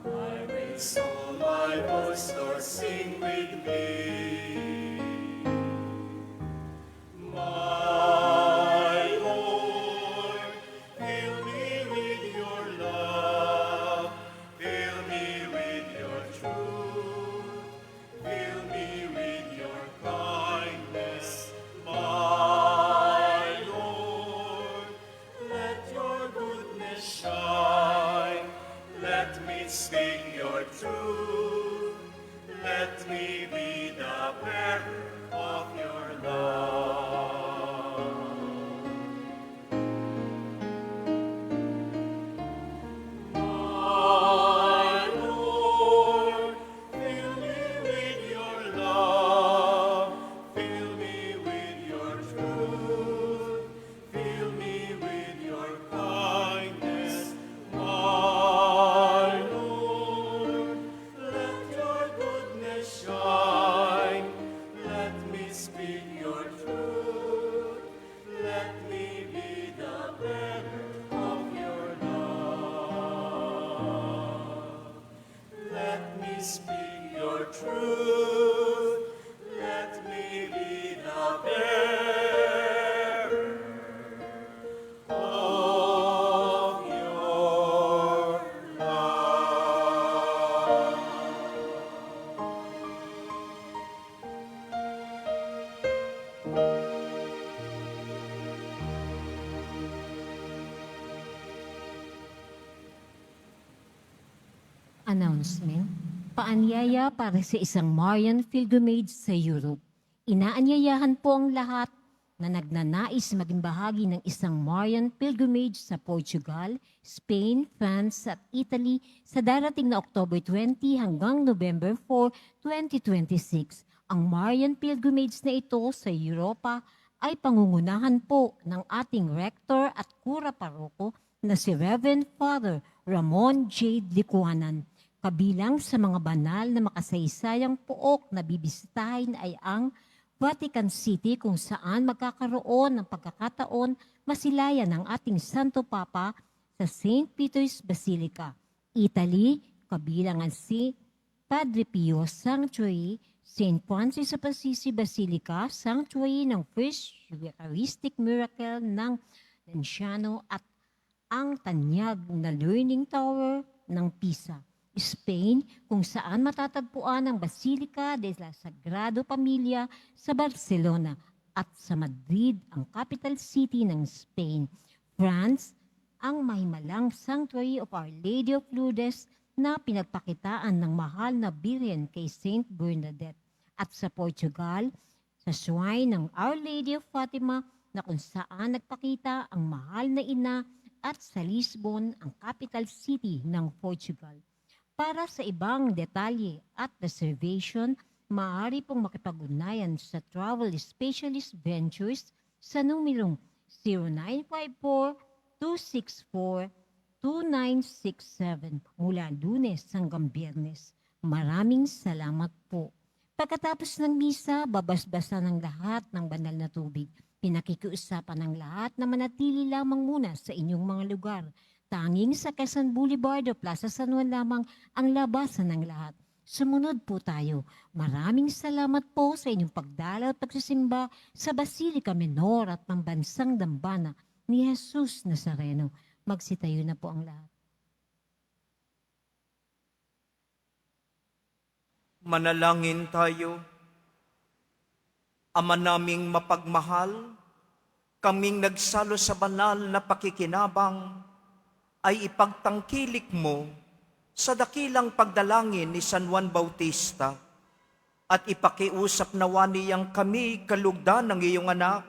I raise all my voice, Lord, sing with me. My Lord, fill me with your love, fill me with your truth, fill me with your kindness. My Lord, let your goodness shine, let me speak your truth, let me be the bearer of your love. My Lord, fill me with your love, fill me with your truth, fill me with your kindness. My Lord, let your goodness shine, let me speak your truth, let me be the bearer of your love. Let me speak your truth, let me be the bearer of your love. Announcement, paanyaya para sa isang Marian pilgrimage sa Europe. Inaanyayahan po ang lahat na nagnanais maging bahagi ng isang Marian pilgrimage sa Portugal, Spain, France at Italy sa darating na October 20 hanggang November 4, 2026. Ang Marian pilgrimage na ito sa Europa ay pangungunahan po ng ating rector at kura paroko na si Reverend Father Ramon J. Licuanan. Kabilang sa mga banal na makasaysayang pook na bibisitahin ay ang Vatican City kung saan magkakaroon ng pagkakataon masilayan ng ating Santo Papa sa St. Peter's Basilica. Italy, kabilang ang si Padre Pio Sanctuary, St. Francis of Assisi Basilica, Sanctuary ng First Eucharistic Miracle ng Lanciano at ang tanyag na Learning Tower ng Pisa. Spain, kung saan matatagpuan ang Basilica de la Sagrado Familia sa Barcelona at sa Madrid, ang capital city ng Spain. France, ang mahimalang Sanctuary of Our Lady of Lourdes na pinagpakitaan ng mahal na birhen kay Saint Bernadette. At sa Portugal, sa shrine ng Our Lady of Fatima na kung saan nagpakita ang mahal na ina at sa Lisbon, ang capital city ng Portugal. Para sa ibang detalye at reservation, maaari pong makipag-ugnayan sa Travel Specialist Ventures sa numerong 0954-264-2967 mula Lunes hanggang Biyernes. Maraming salamat po. Pagkatapos ng misa, babasbasan ng lahat ng banal na tubig. Pinakikiusapan ng lahat na manatili lamang muna sa inyong mga lugar. Tanging sa Quezon Boulevard o Plaza San Juan lamang ang labasan ng lahat. Sumunod po tayo. Maraming salamat po sa inyong pagdalaw at pagsisimba sa Basilica Menor at Pambansang Dambana ni Jesus Nazareno. Magsitayo na po ang lahat. Manalangin tayo. Ama naming mapagmahal, kaming nagsalo sa banal na pakikinabang, ay ipagtangkilik mo sa dakilang pagdalangin ni San Juan Bautista at ipakiusap nawa niyang kami kalugdan ng iyong anak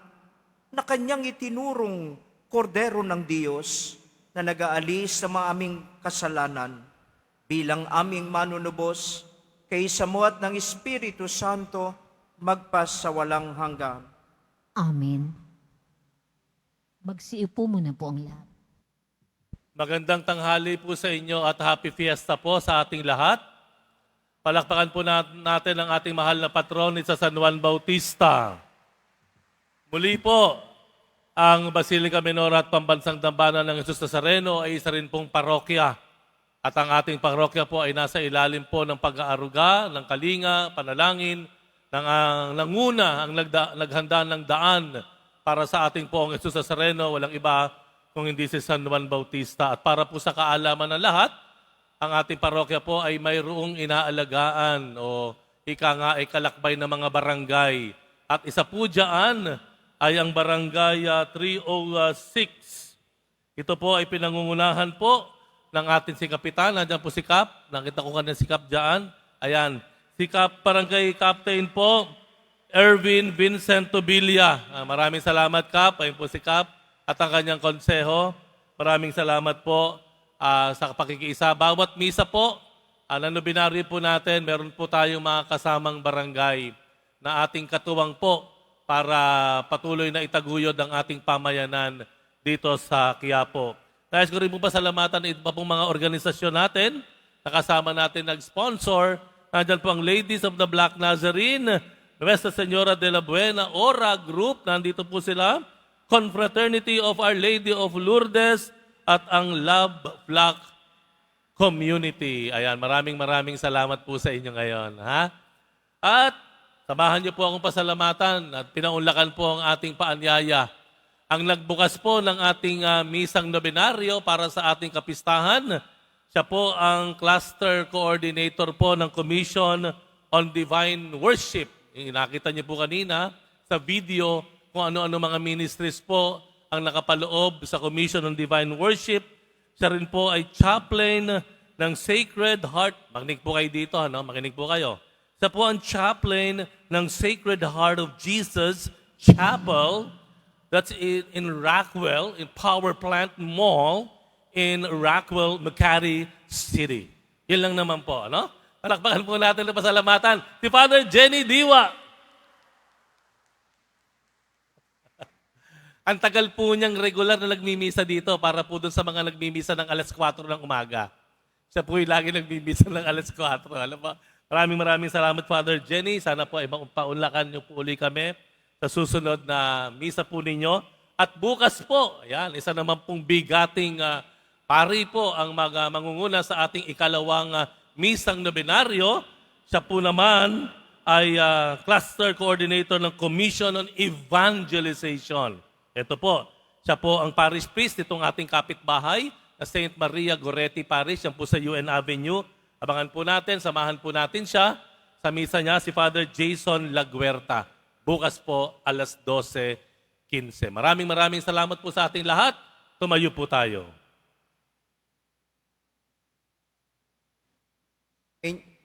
na kanyang itinurong kordero ng Diyos na nag-aalis sa mga aming kasalanan bilang aming manunubos kaysa mo at ng Espiritu Santo magpas sa walang hanggan. Amen. Magsiupo muna po ang lahat. Magandang tanghali po sa inyo at happy fiesta po sa ating lahat. Palakpakan po natin ang ating mahal na patron sa San Juan Bautista. Muli po, ang Basilica Menor at Pambansang Dambana ng Jesus Nazareno ay isa rin pong parokya. At ang ating parokya po ay nasa ilalim po ng pag-aaruga, ng kalinga, panalangin, ng nanguna, ang naghanda ng daan para sa ating pong Jesus Nazareno, walang iba kung hindi si San Juan Bautista. At para po sa kaalaman ng lahat, ang ating parokya po ay mayroong inaalagaan o ika nga ay kalakbay ng mga barangay. At isa po dyan ay ang barangay 306. Ito po ay pinangungunahan po ng ating si Kapitan. Nandiyan po si Kap. Nakita ko kanina si Kap dyan. Ayan. Si Kap, Barangay Captain po, Erwin Vincento Villa. Maraming salamat, Kap. Ayun po si Kap at ang kanyang konseho. Maraming salamat po sa pakikiisa. Bawat misa po, nanobinaryo po natin, meron po tayong mga kasamang barangay na ating katuwang po para patuloy na itaguyod ang ating pamayanan dito sa Quiapo. Nais ko rin po pasalamatan iba pong mga organisasyon natin, nakasama natin nag-sponsor. Nandiyan po ang Ladies of the Black Nazarene, Nuestra Señora de la Buena Hora Group, nandito po sila. Confraternity of Our Lady of Lourdes at ang Love Black Community. Ayan, maraming salamat po sa inyo ngayon. Ha? At samahan niyo po akong pasalamatan at pinaunlakan po ang ating paanyaya. Ang nagbukas po ng ating misang nobenaryo para sa ating kapistahan, siya po ang cluster coordinator po ng Commission on Divine Worship. Nakita niyo po kanina sa video kung ano-ano mga ministries po ang nakapaloob sa Commission on Divine Worship. Siya rin po ay chaplain ng Sacred Heart. Makinig po kayo dito, no? Makinig po kayo. Siya po ang chaplain ng Sacred Heart of Jesus Chapel. That's in Rockwell, in Power Plant Mall, in Rockwell, Makati City. Yan lang naman po, no? Palakpakan po natin na pasalamatan si Father Jenny Diwa. Ang tagal po niyang regular na nagmimisa dito para po doon sa mga nagmimisa ng alas 4 ng umaga. Siya po yung lagi nagmimisa ng alas 4. Alam po, maraming salamat, Father Jenny. Sana po ay paunlakan niyo po uli kami sa susunod na misa po ninyo. At bukas po, ayan, isa naman pong bigating pari po ang mangunguna sa ating ikalawang misang nobenaryo. Siya po naman ay cluster coordinator ng Commission on Evangelization. Ito po, siya po ang parish priest nitong ating kapitbahay na St. Maria Goretti Parish, yan po sa UN Avenue. Abangan po natin, samahan po natin siya sa misa niya, si Father Jason Laguerta. Bukas po, alas 12:15. Maraming salamat po sa ating lahat. Tumayo po tayo.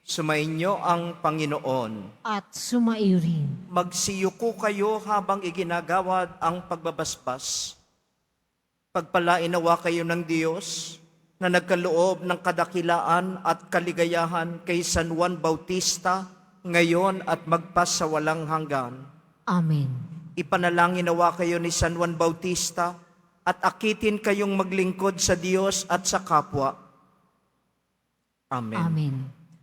Sumainyo ang Panginoon. At sumaiyo rin. Magsiyuko kayo habang iginagawad ang pagbabasbas. Pagpalain nawa kayo ng Diyos na nagkaloob ng kadakilaan at kaligayahan kay San Juan Bautista ngayon at magpasawalang hanggan. Amen. Ipanalangin nawa kayo ni San Juan Bautista at akitin kayong maglingkod sa Diyos at sa kapwa. Amen. Amen.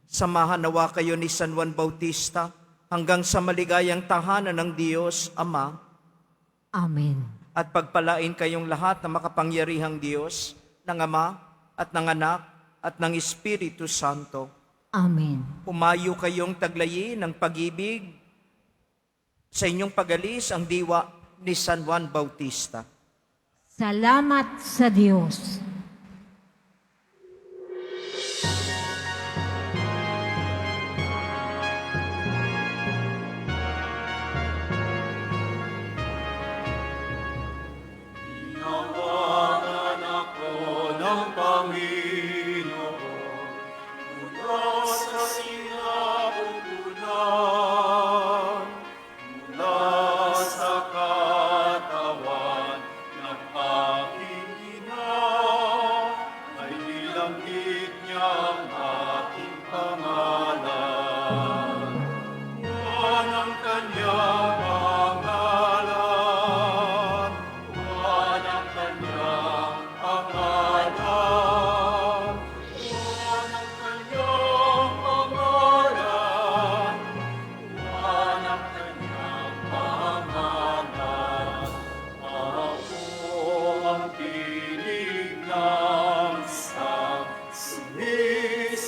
Samahan nawa kayo ni San Juan Bautista hanggang sa maligayang tahanan ng Diyos, Ama, Amen. at pagpalain kayong lahat na makapangyarihang Diyos, ng Ama at ng Anak at ng Espiritu Santo. Amen. Humayo kayong taglayin ng pag-ibig sa inyong pagalis ang diwa ni San Juan Bautista. Salamat sa Diyos. Tinawagan ako ng Panginoon mula sa sinapupunan, mula sa katawan ng aking ina, ay nilanggit niya ang aking pangalan. Buwan ang kanyang pangalan, buwan ang kanyang pangalan, buwan ang kanyang pangalan, buwan ang kanyang pangalan. Ako ang tinig ng isang sumisigaw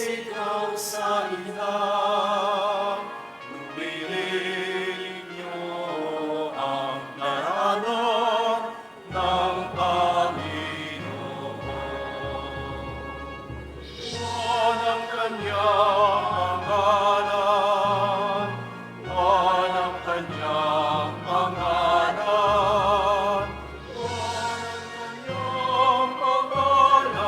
sa ilang, lumilig niyo ang larangan ng Panginoon. Buwan ang kanyang pangalan, buwan ang kanyang pangalan, buwan ang kanyang pangalan,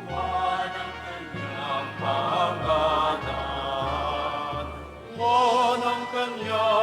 buwan ang kanyang pangalan, buwan ang kanyang